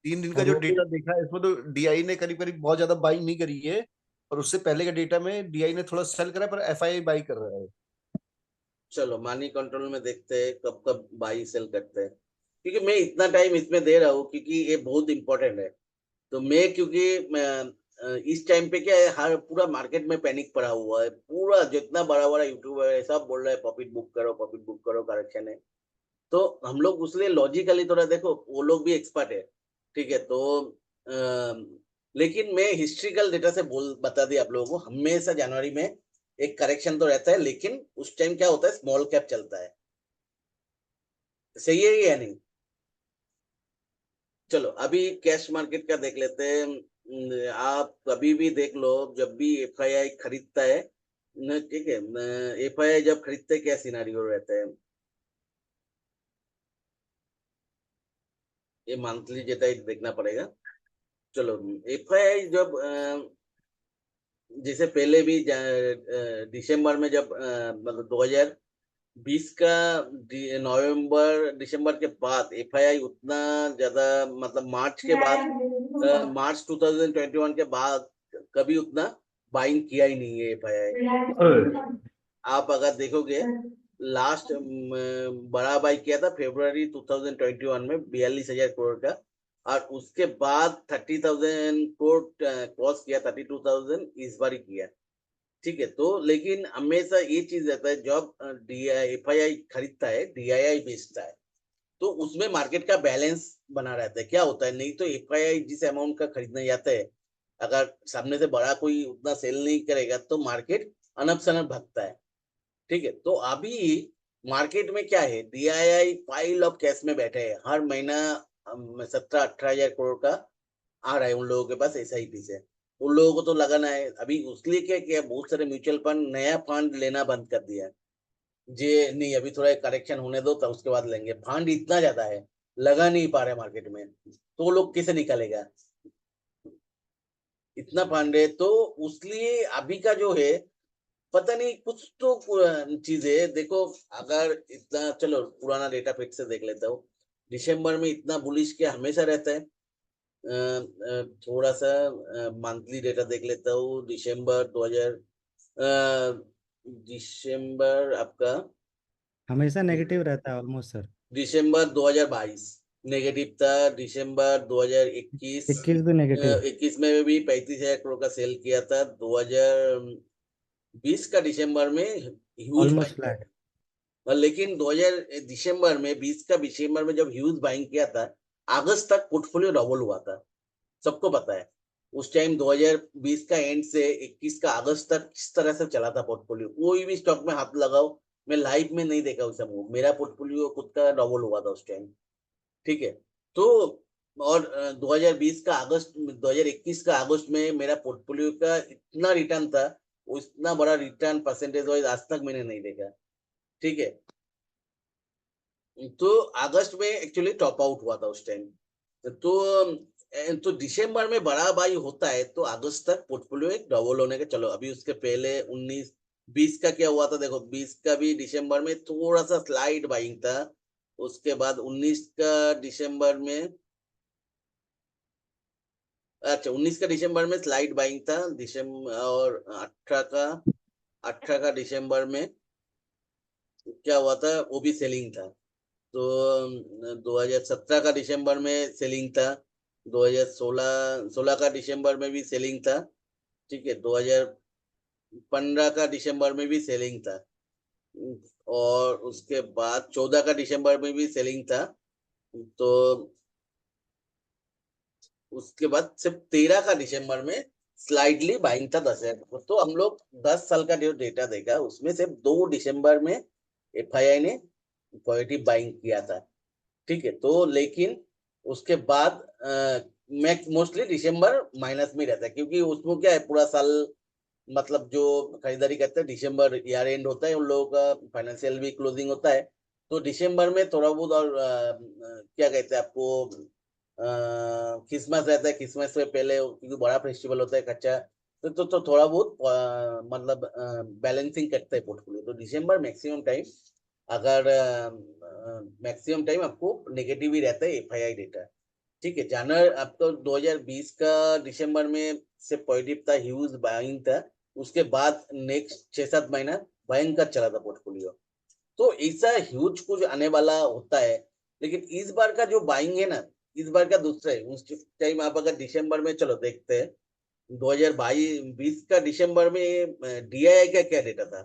3 दिन का और जो वो भी डेटा देखा है इसमें तो DII ने करीब करीब बहुत ज्यादा बाइंग नहीं करी है, और उससे पहले के डेटा में DII ने थोड़ा सेल करा है, पर FII बाई कर रहा है। चलो मनी कंट्रोल में देखते हैं कब कब बाई सेल करते हैं, क्योंकि मैं इतना टाइम इसमें दे रहा हूँ क्योंकि ये बहुत इंपॉर्टेंट है। तो मैं क्योंकि इस टाइम पे क्या है, हर पूरा मार्केट में पैनिक पड़ा हुआ है, पूरा जितना बड़ा बड़ा यूट्यूबर है सब बोल रहा है प्रॉफिट बुक करो, प्रॉफिट बुक करो, करेक्शन है। तो हम लोग उसलिए लॉजिकली थोड़ा देखो, वो लोग भी एक्सपर्ट है, ठीक है। तो लेकिन मैं हिस्ट्रिकल डेटा से बता दिया आप लोगों को, हमेशा जनवरी में एक करेक्शन तो रहता है, लेकिन उस टाइम क्या होता है, स्मॉल कैप चलता है। सही है या नहीं? चलो अभी कैश मार्केट का देख लेते हैं। आप कभी भी देख लो, जब भी FII खरीदता है ठीक है, FII जब खरीदते क्या सिनारियो रहता है, ये मंथली डेटा देखना पड़ेगा। चलो FII जब जैसे पहले भी दिसंबर में जब मतलब 2020 का नवंबर दिसंबर के बाद FII उतना ज्यादा, मतलब मार्च के बाद मार्च 2021 के बाद कभी उतना बाइंग किया ही नहीं है FII। आप अगर देखोगे लास्ट बड़ा बाई किया था फरवरी 2021 में 42,000 करोड़ का, और उसके बाद 30,000 करोड़ क्रॉस किया, 32,000 इस बार ही किया, ठीक है। तो लेकिन हमेशा ये चीज रहता है, जब FII खरीदता है DII बेचता है, तो उसमें मार्केट का बैलेंस बना रहता है। क्या होता है, नहीं तो FII जिस अमाउंट का खरीदने जाता है, अगर सामने से बड़ा कोई उतना सेल नहीं करेगा तो मार्केट अनप शनप भागता है, ठीक है। तो अभी मार्केट में क्या है, DII पाइल ऑफ कैश में बैठे हैं, हर महीना 17-18 हजार करोड़ का आ रहा है उन लोगों के पास SIP से। उन लोगों को तो लगाना है अभी, उसके लिए क्या किया, बहुत सारे म्यूचुअल फंड नया फंड लेना बंद कर दिया है। जे नहीं, अभी थोड़ा करेक्शन होने दो तब उसके बाद लेंगे। फंड इतना ज्यादा है, लगा नहीं पा रहे मार्केट में, तो वो लोग कैसे निकालेगा, इतना फंड है। तो उसलिए अभी का जो है, पता नहीं कुछ तो चीज है। देखो अगर इतना, चलो पुराना डेटा फिर से देख लेता हूँ। दिसंबर में इतना बुलिश क्या हमेशा रहता है। थोड़ा सा मंथली डेटा देख लेता हूँ। दिसंबर आपका हमेशा नेगेटिव रहता है ऑलमोस्ट सर। दिसंबर 2022 नेगेटिव था। दिसंबर 2021 21 भी नेगेटिव। 21 में भी 35,000 करोड़ का सेल किया था। 2020 का दिसंबर में ह्यूज ऑलमोस्ट बाइंग किया फ्लैट। था। लेकिन 2000 दिसंबर में 20 का दिसंबर में जब ह्यूज बाइंग किया था, अगस्त तक पोर्टफोलियो डबल हुआ था, सबको पता है। उस टाइम 2020 का एंड से 21 का अगस्त तक किस तरह से चला था पोर्टफोलियो, कोई भी स्टॉक में हाथ लगाओ, मैं लाइफ में नहीं देखा उसे मूव। मेरा पोर्टफोलियो खुद का डबल हुआ था उस टाइम, ठीक है। तो और 2020 का अगस्त, 2021 का अगस्त में मेरा पोर्टफोलियो का इतना रिटर्न था, उतना बड़ा रिटर्न परसेंटेज वाइज आज तक मैंने नहीं देखा, ठीक है। तो अगस्त में एक्चुअली टॉप आउट हुआ था उस टाइम। तो दिसंबर में बड़ा बाई होता है, तो अगस्त तक पोर्टफोलियो एक डबल होने का। चलो अभी उसके पहले 19-20 का क्या हुआ था, देखो 20 का भी दिसंबर में थोड़ा सा स्लाइड बाइंग था। उसके बाद 19 का दिसंबर में, अच्छा 19 का दिसंबर में स्लाइड बाइंग था दिसंबर, और 18 का दिसंबर में क्या हुआ था, वो भी सेलिंग था। तो 2017 का दिसंबर में सेलिंग था। 2016 का दिसंबर में भी सेलिंग था, ठीक है। 2015 का दिसंबर में भी सेलिंग था, और उसके बाद 14 का दिसंबर में भी सेलिंग था। तो उसके बाद सिर्फ 13 का दिसंबर में स्लाइडली बाइंग था 10,000 करोड़। तो हम लोग 10 साल का जो डेटा देखा उसमें से 2 दिसंबर में एफआईआई ने पॉजिटिव बाइंग किया था, ठीक है। तो लेकिन उसके बाद मोस्टली दिसंबर माइनस में रहता है, क्योंकि उसमें क्या है, पूरा साल मतलब जो खरीदारी करते हैं दिसंबर ईयर एंड होता है, उन लोगों का फाइनेंशियल भी क्लोजिंग होता है, तो दिसंबर में थोड़ा बहुत। और क्या कहते हैं आपको, क्रिसमस रहता है, क्रिसमस से पहले क्योंकि बड़ा फेस्टिवल होता है कच्चा, तो थोड़ा बहुत मतलब बैलेंसिंग करता है पोर्टफोलियो। तो दिसंबर मैक्सिमम टाइम, अगर मैक्सिमम टाइम आपको नेगेटिव ही रहता है एफआईआई डेटा, ठीक है। जनवरी आपको 2020 का दिसंबर में से पॉजिटिव था, ह्यूज बाइंग था। उसके बाद नेक्स्ट 6-7 महीना भयंकर चला था पोर्टफोलियो। तो ऐसा ह्यूज कुछ आने वाला होता है। लेकिन इस बार का जो बाइंग है ना, इस बार का दूसरा है। उस टाइम आप अगर दिसंबर में, चलो देखते हैं 2022 का दिसंबर में डीआईआई का क्या डेटा था।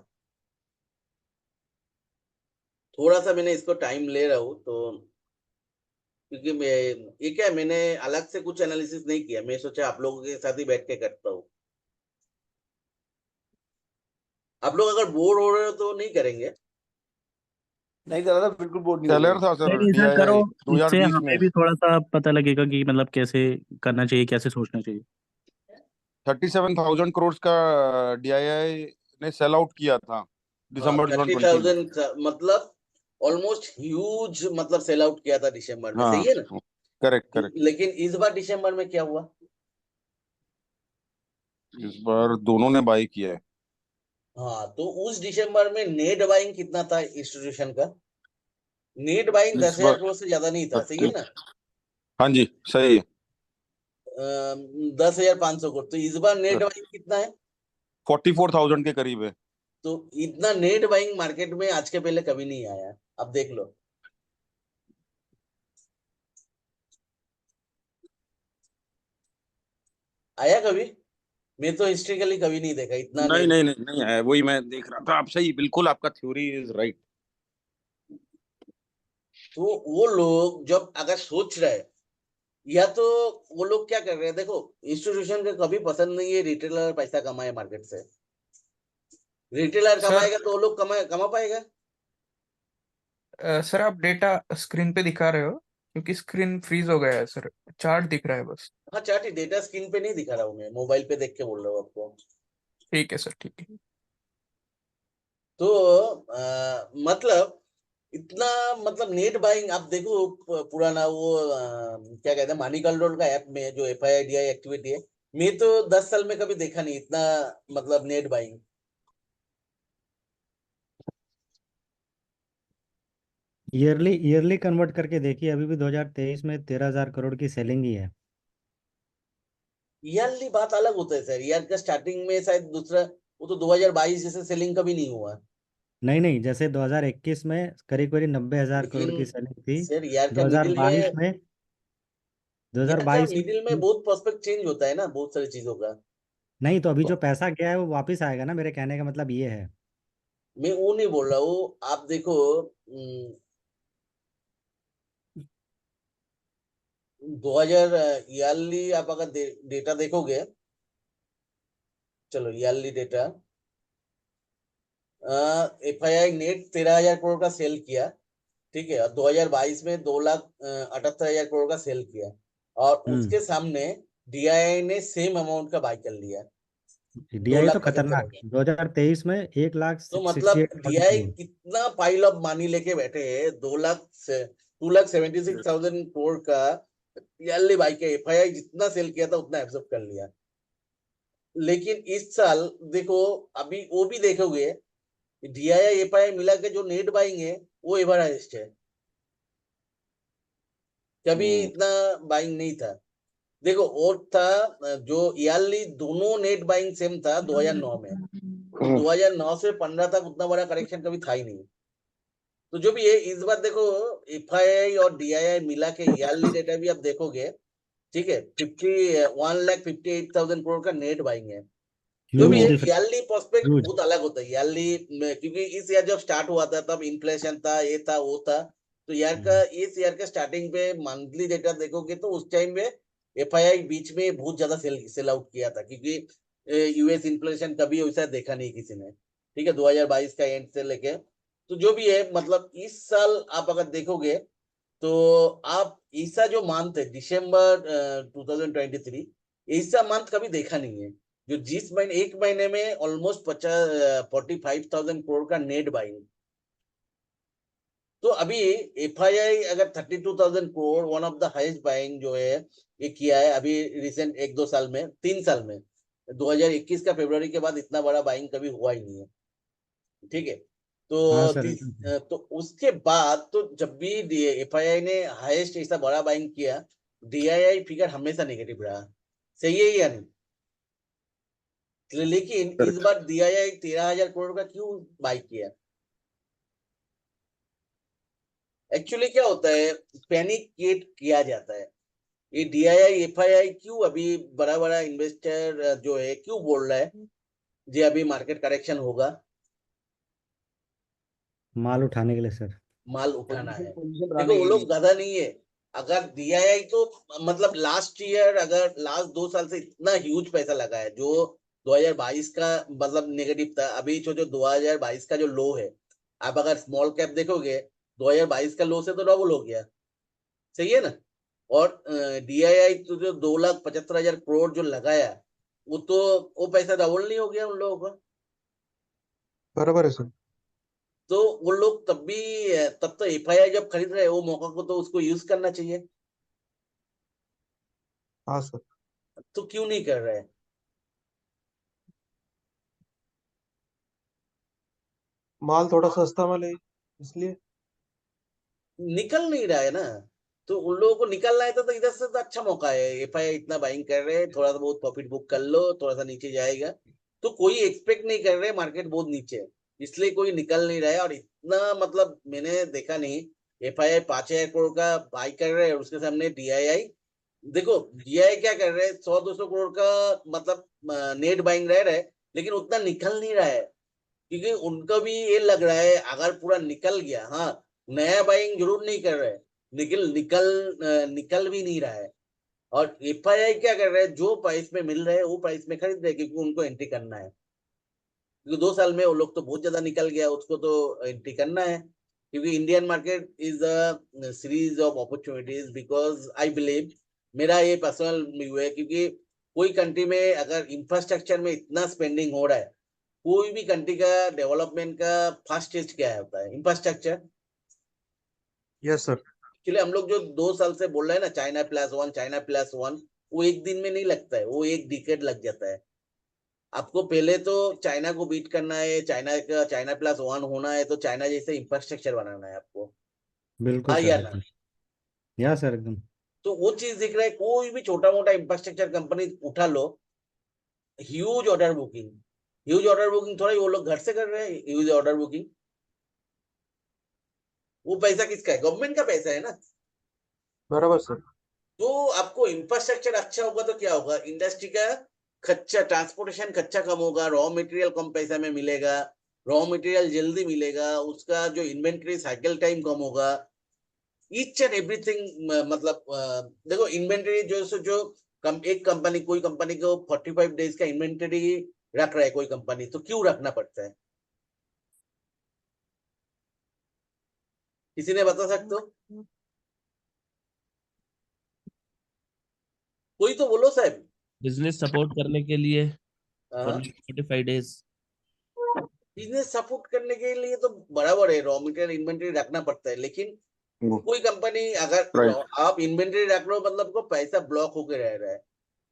थोड़ा सा मैंने इसको टाइम ले रहा हूँ, तो क्योंकि मैं ये क्या है, मैंने अलग से कुछ एनालिसिस नहीं किया, मैं सोचा आप लोगों के साथ ही बैठ के करता हूँ। आप लोग अगर बोर हो रहे हो तो नहीं करेंगे। नहीं दादा, बिल्कुल बोर्ड नहीं हो सेलर रहे। था सर नहीं सर, करो। डीआईआई इससे 2020 हमें में। भी थोड़ा सा पता लगेगा कि मतलब कैसे करना चाहिए, कैसे सोचना चाहिए। 37,000 करोड़ का डीआईआई ने सेल आउट किया था दिसंबर 2020 में। 30,000 मतलब ऑलमोस्ट ह्यूज, मतलब सेल आउट किया था दिसंबर में, हाँ, सही है ना। Correct correct. लेकिन इस बार दिसंबर में क्या हुआ? इस बार दोनों ने बाई किया है। हाँ, तो उस दिसंबर में नेट बाइंग कितना था इंस्टीट्यूशन का? नेट बाइंग इस 10,000 बार करोड़ से ज्यादा नहीं था, सही है ना। हाँ जी, सही है। 10,500 करोड़। तो इस बार नेट बाइंग कितना है? 44,000 के करीब है। तो इतना नेट बाइंग मार्केट में आज के पहले कभी नहीं आया। अब देख लो, आया कभी? मैं तो हिस्ट्रिकली कभी नहीं देखा इतना नहीं नेट। नहीं नहीं नहीं है, वही मैं देख रहा था। आप सही, बिल्कुल आपका थ्योरी इज राइट। तो वो लोग जब अगर सोच रहे हैं, या तो वो लोग क्या कर रहे हैं, देखो इंस्टीट्यूशन को कभी पसंद नहीं है रिटेलर पैसा कमाए मार्केट से। रिटेलर सर कमाएगा तो वो लोग कमा पाएगा। सर आप डेटा स्क्रीन पे दिखा रहे हो, क्योंकि स्क्रीन फ्रीज हो गया है सर, चार्ट दिख रहा है बस। हाँ, चार्ट डेटा स्क्रीन पे नहीं दिखा रहा हूँ, मैं मोबाइल पे देख के बोल रहा हूँ आपको। ठीक है सर, ठीक है। तो मतलब इतना, मतलब नेट बाइंग आप देखो, पुराना वो क्या कहते हैं, मानी कंट्रोल का ऐप में जो एफआईआई डीआई एक्टिविटी है, मैं तो 10 साल में कभी देखा नहीं इतना, मतलब net buying. Yearly yearly convert करके देखिए, अभी भी 2023 में 13,000 करोड़ की सेलिंग ही है। ईयरली बात अलग होता है सर। ईयर का स्टार्टिंग में शायद दूसरा, वो तो 2022 जैसे सेलिंग कभी नहीं हुआ। नहीं नहीं, जैसे 2021 में करीब करीब 90,000 करोड़ लेकिन की सेलिंग थी। सर ईयर का मिडिल 2022 में, में ईयर का 2022 मिडिल में में बहुत पर्सपेक्ट चेंज होता है ना, बहुत सारी चीजों का। नहीं, तो अभी जो पैसा गया है वो वापस आएगा ना, मेरे कहने का मतलब ये है। मैं वो नहीं बोल रहा हूँ, आप देखो 2000 ईयरली आप अगर डेटा देखोगे, चलो yearly data, FII net 13,000 crore का सेल किया, ठीक है। और 2022 में 2,78,000 करोड़ का सेल किया, और उसके सामने डीआईआई ने सेम अमाउंट का बाय कर लिया, दो डीआई तो लाख पचहत्तर खतरनाक करोड़ 2023 में 1,68,000 तो मतलब डीआई करोड़। कितना पाइल ऑफ मनी लेके बैठे हैं, 2,76,000 करोड़ का ईयरली बाय किया। एफआईआई जितना सेल किया था उतना एब्जॉर्ब कर लिया। लेकिन इस साल देखो, अभी वो भी देखोगे, डीआईआई एफआईआई मिला के जो नेट बाइंग है वो एवर हाईएस्ट है। कभी इतना बाइंग नहीं था। देखो और था जो ईयरली दोनों नेट बाइंग सेम था 2009 में, तो 2009 से 15 तक उतना बड़ा करेक्शन कभी था ही नहीं। तो जो भी है, इस बार देखो एफआईआई और डीआईआई मिला के ईयरली डेटा भी आप देखोगे, ठीक है, 1,58,000 करोड़ का नेट बाइंग है। जो भी ह्यूज है, डिफरेंस, ईयरली प्रोस्पेक्ट ह्यूज। बहुत अलग होता है ईयरली, क्योंकि इस ईयर जब स्टार्ट हुआ था तब इन्फ्लेशन था, ये था वो था। तो ईयर का, इस ईयर के स्टार्टिंग पे मंथली डेटा देखोगे तो उस टाइम में एफआईआई बीच में बहुत ज्यादा सेल आउट किया था, क्योंकि यूएस इन्फ्लेशन कभी वैसा देखा नहीं किसी ने, ठीक है, 2022 का एंड से लेके। तो जो भी है, मतलब इस साल आप अगर देखोगे तो आप ऐसा जो मंथ है दिसंबर 2023, ऐसा मंथ कभी देखा नहीं है, जो जिस महीने एक महीने में ऑलमोस्ट 45,000 करोड़ का नेट बाइंग। तो अभी एफआईआई अगर 32,000 crore, one of the highest buying जो है ये किया है अभी रिसेंट 1-2 साल में, 3 साल में। 2021 का फरवरी के बाद इतना बड़ा बाइंग कभी हुआ ही नहीं है, ठीक है। हाँ तो सर, एकदम। तो उसके बाद तो जब भी एफआईआई ने हाईएस्ट ऐसा बड़ा बाइंग किया, डीआईआई फिगर हमेशा नेगेटिव रहा, सही है या नहीं? लेकिन इस बार डीआईआई 13,000 करोड़ का क्यों बाई किया? एक्चुअली क्या होता है, पैनिक क्रिएट किया जाता है। ये डीआईआई एफआईआई क्यों अभी बड़ा बड़ा इन्वेस्टर जो है क्यों बोल रहा है जी अभी मार्केट करेक्शन होगा? माल उठाने के लिए सर। माल उठाना है। पोजीशन देखो बढ़ाने वो के लोग लिए। गधा नहीं है। अगर डीआईआई तो मतलब लास्ट ईयर, अगर लास्ट 2 साल से इतना ह्यूज पैसा लगा है, जो 2022 का मतलब नेगेटिव था, अभी जो 2022 का जो लो है, आप अगर स्मॉल कैप देखोगे 2022 का लो से तो डबल हो गया, सही है ना? और डीआईआई तो जो 2,75,000 करोड़ जो लगाया, वो पैसा डबल नहीं हो गया उन लोगों का? बराबर है सर। तो वो लोग तब तो एफआईआई जब खरीद रहे हैं, वो मौका को तो उसको यूज करना चाहिए, हाँ सर। तो क्यों नहीं कर रहे हैं? माल थोड़ा सस्ता मिले इसलिए। निकल नहीं रहा है ना, तो उन लोगों को निकलना है तो इधर से तो अच्छा मौका है। एफआईआई इतना बाइंग कर रहे हैं, थोड़ा सा बहुत प्रॉफिट बुक कर लो, थोड़ा सा नीचे जाएगा, तो कोई एक्सपेक्ट नहीं कर रहे मार्केट बहुत नीचे है, इसलिए कोई निकल नहीं रहा है। और इतना मतलब मैंने देखा नहीं, एफआईआई 5,000 करोड़ का बाई कर रहे हैं, और उसके सामने डीआईआई, देखो डीआईआई क्या कर रहे हैं, 100-200 करोड़ का मतलब नेट बाइंग रह रहा है, लेकिन उतना निकल नहीं रहा है, क्योंकि उनको भी ये लग रहा है अगर पूरा निकल गया, हाँ नया बाइंग जरूर नहीं कर रहे, निकल भी नहीं रहा है। और एफआईआई क्या कर रहा है, जो प्राइस में मिल रहा है वो प्राइस में खरीद रहे हैं, क्योंकि उनको एंट्री करना है, क्योंकि 2 साल में वो लोग तो बहुत ज्यादा निकल गया, उसको तो एंट्री करना है। क्योंकि Indian market is a series of opportunities, because I believe, मेरा ये पर्सनल व्यू है, क्योंकि कोई कंट्री में अगर इंफ्रास्ट्रक्चर में इतना स्पेंडिंग हो रहा है, कोई भी कंट्री का डेवलपमेंट का फर्स्ट स्टेज क्या होता है? इंफ्रास्ट्रक्चर। Yes sir. एक्चुअली हम लोग जो 2 साल से बोल रहे हैं ना, China+1, China+1, वो एक दिन में नहीं लगता है, वो एक डिकेड लग जाता है। आपको पहले तो चाइना को बीट करना है, China+1 होना है, तो चाइना जैसे इंफ्रास्ट्रक्चर बनाना है आपको, बिल्कुल हाँ सर, या ना? एकदम। या सर, एकदम। तो वो चीज दिख रहा है, कोई भी छोटा मोटा इंफ्रास्ट्रक्चर कंपनी उठा लो, ह्यूज ऑर्डर बुकिंग, थोड़ा ही वो लोग घर से कर रहे हैं ह्यूज ऑर्डर बुकिंग। वो पैसा किसका है? गवर्नमेंट का पैसा है ना। बराबर सर। तो आपको इंफ्रास्ट्रक्चर अच्छा होगा तो क्या होगा, इंडस्ट्री का खर्चा, ट्रांसपोर्टेशन खर्चा कम होगा, रॉ मटेरियल कम पैसा में मिलेगा, रॉ मटेरियल जल्दी मिलेगा, उसका जो इन्वेंटरी साइकिल टाइम कम होगा, ईच एंड एवरीथिंग। मतलब देखो इन्वेंटरी एक कंपनी, कोई कंपनी को 45 डेज का इन्वेंटरी रख रहा है कोई कंपनी, तो क्यों रखना पड़ता है? किसी ने बता सकते हो? कोई तो बोलो साहब। बिजनेस सपोर्ट करने के लिए हाँ, 45 डेज। बिजनेस सपोर्ट करने के लिए तो बराबर है, रॉ मटेरियल इन्वेंटरी रखना पड़ता है, लेकिन कोई कंपनी अगर आप इन्वेंटरी रख लो, मतलब को पैसा ब्लॉक होकर रह रहा है,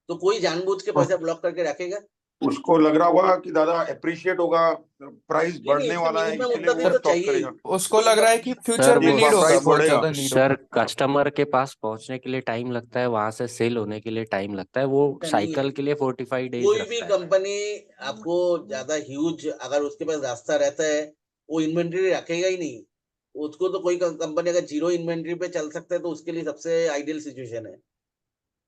तो कोई जानबूझ के पैसा ब्लॉक करके रखेगा? उसको लग रहा होगा कि दादा अप्रिशिएट होगा, प्राइस नहीं, बढ़ने उसको वाला है, मिनिमम इसलिए उतना वो दिन तो स्टॉक चाहिए ही। करेगा। उसको लग रहा है कि फ्यूचर सर में वो नीड होगा, प्राइस बहुत बढ़ेगा। ज्यादा नीड सर होगा। कस्टमर के पास पहुंचने के लिए टाइम लगता है, वहां से सेल होने के लिए टाइम लगता है, वो ऐसा नहीं साइकिल है, के लिए 45 डेज कोई भी रखता है। कंपनी आपको ज्यादा ह्यूज अगर उसके पास रास्ता रहता है, वो इन्वेंटरी रखेगा ही नहीं। उसको तो कोई कंपनी अगर जीरो इन्वेंटरी पे चल सकता है, तो उसके लिए सबसे आइडियल सिचुएशन है।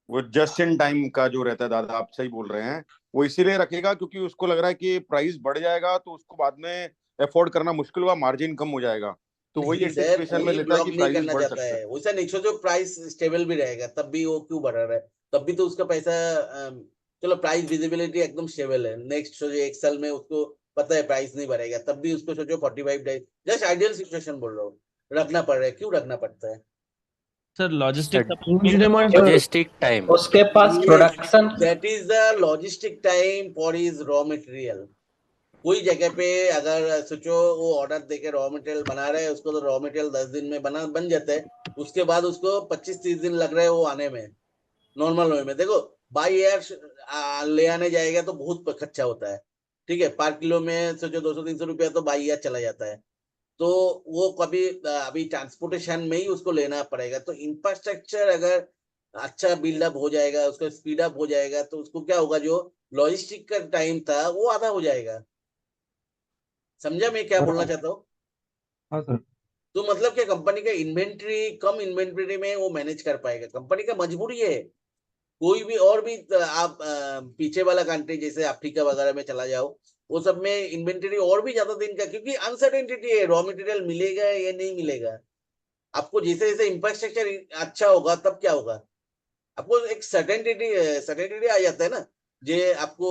वो जस्ट इन टाइम का जो रहता है दादा, आप सही बोल रहे हैं, वो इसीलिए रखेगा क्योंकि उसको लग रहा है कि प्राइस बढ़ जाएगा तो उसको बाद में अफोर्ड करना मुश्किल होगा, मार्जिन कम हो जाएगा, तो वही नहीं सर, एंटिसिपेशन में कोई लेता है ब्लॉक कि नहीं प्राइस करना बढ़ चाहता सकता है। है, वैसा नहीं। सोचो प्राइस स्टेबल भी रहेगा, तब भी वो क्यों बढ़ा रहा है? तब भी तो उसका पैसा चलो प्राइस विजिबिलिटी एकदम स्टेबल है, नेक्स्ट सोचो एक साल में उसको पता है प्राइस नहीं बढ़ेगा, तब भी उसको सोचो 45 डेज, जस्ट आइडियल सिचुएशन बोल रहा हूँ, रखना पड़ रहा है। क्यों रखना पड़ता है? सर लॉजिस्टिक का ह्यूज डिमांड लॉजिस्टिक टाइम। उसके पास production that is the logistic time for is raw material. कोई जगह पे अगर सोचो वो ऑर्डर देके रॉ मटेरियल बना रहे हैं, उसको तो रॉ मटेरियल 10 दिन में बन जाता है, उसके बाद उसको 25-30 दिन लग रहे हैं वो आने में, नॉर्मल वे में। देखो बाई एयर ले आने जाएगा तो बहुत खर्चा होता है, ठीक है, पर किलो में सोचो 200-300 रुपया तो बाई एयर चला जाता है। तो वो कभी अभी ट्रांसपोर्टेशन में ही उसको लेना पड़ेगा। तो इंफ्रास्ट्रक्चर अगर अच्छा बिल्डअप हो जाएगा, उसका स्पीड अप हो जाएगा, तो उसको क्या होगा, जो लॉजिस्टिक का टाइम था वो आधा हो जाएगा। समझा मैं क्या बोलना चाहता हूँ? हाँ सर तो मतलब क्या कंपनी का इन्वेंट्री, कम इन्वेंट्री में वो मैनेज कर पाएगा, कंपनी का मजबूरी है। कोई भी और भी आप पीछे वाला कंट्री जैसे अफ्रीका वगैरह में चला जाओ, वो सब में इन्वेंटरी और भी ज्यादा दिन का, क्योंकि अनसर्टेनिटी है, रॉ मटेरियल मिलेगा या नहीं मिलेगा। आपको जैसे जैसे इंफ्रास्ट्रक्चर अच्छा होगा तब क्या होगा, आपको एक सर्टेनिटी आ जाता है ना, जे आपको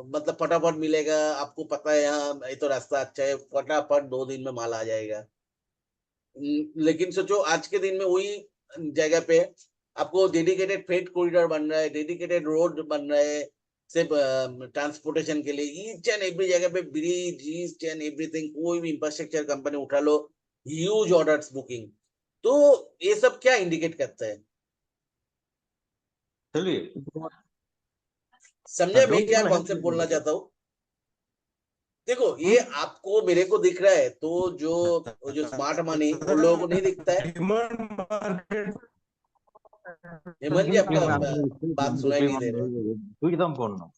मतलब फटाफट मिलेगा, आपको पता है यहाँ ये तो रास्ता अच्छा है, फटाफट 2 दिन में माल आ जाएगा। लेकिन सोचो आज के दिन में वही जगह पे आपको डेडिकेटेड फ्रेट कॉरिडोर बन रहा है, डेडिकेटेड रोड बन रहा है सिर्फ ट्रांसपोर्टेशन के लिए, ईच एंड एवरी जगह पे ब्रिज, ईच एंड एवरीथिंग, कोई भी इंफ्रास्ट्रक्चर कंपनी उठा लो, ह्यूज ऑर्डर्स बुकिंग। तो ये सब क्या इंडिकेट करता है? चलिए समझा मैं क्या कॉन्सेप्ट बोलना चाहता हूँ? देखो ये आपको मेरे को दिख रहा है, तो जो स्मार्ट मनी उन लोगों को नहीं दिखता है। डिमांड मार्केट हेमंत जी आपका बात सुनाई नहीं दे रहा है, एकदम बोलना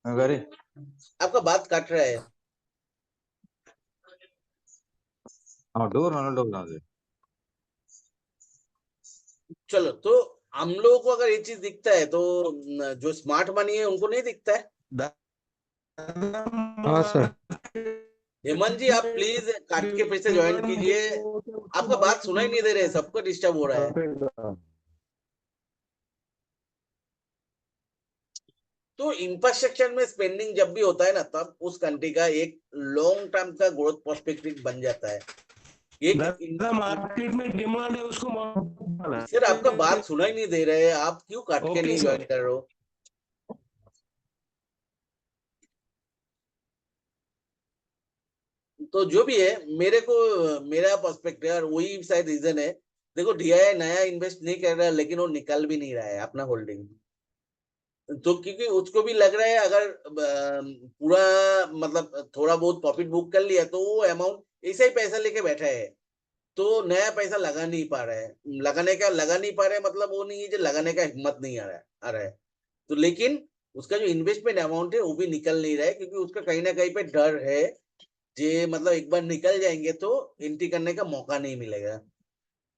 अगर आपका बात कट रहा है। हाँ डोर डोर ना दे चलो तो हम लोगों को अगर ये चीज दिखता है तो जो स्मार्ट मनी है उनको नहीं दिखता है। हाँ सर हेमंत जी आप प्लीज काट के फिर से ज्वाइन कीजिए, आपका बात सुनाई नहीं दे रहा है, सबको डिस्टर्ब हो रहा है। तो इंफ्रास्ट्रक्चर में स्पेंडिंग जब भी होता है ना, तब उस कंट्री का एक लॉन्ग टर्म का ग्रोथ पर्सपेक्टिव बन जाता है। एक मार्केट में डिमांड है उसको सर आपका बात सुनाई नहीं दे रहे है, आप क्यों काट के ओके नहीं सर। ज्वाइन कर रहे हो? तो जो भी है, मेरा पर्सपेक्टिव और वही शायद रीजन है। देखो डीआई नया इन्वेस्ट नहीं कर रहा है, लेकिन वो निकल भी नहीं रहा है अपना होल्डिंग। तो क्योंकि उसको भी लग रहा है अगर पूरा मतलब थोड़ा बहुत प्रॉफिट बुक कर लिया तो वो अमाउंट ऐसा ही पैसा लेके बैठा है, तो नया पैसा लगा नहीं पा रहा है। लगा नहीं पा रहा है मतलब वो नहीं है जो लगाने का हिम्मत नहीं आ रहा है। तो लेकिन उसका जो इन्वेस्टमेंट अमाउंट है वो भी निकल नहीं रहा है, क्योंकि उसका कहीं ना कहीं पे डर है, जे मतलब एक बार निकल जाएंगे तो एंट्री करने का मौका नहीं मिलेगा।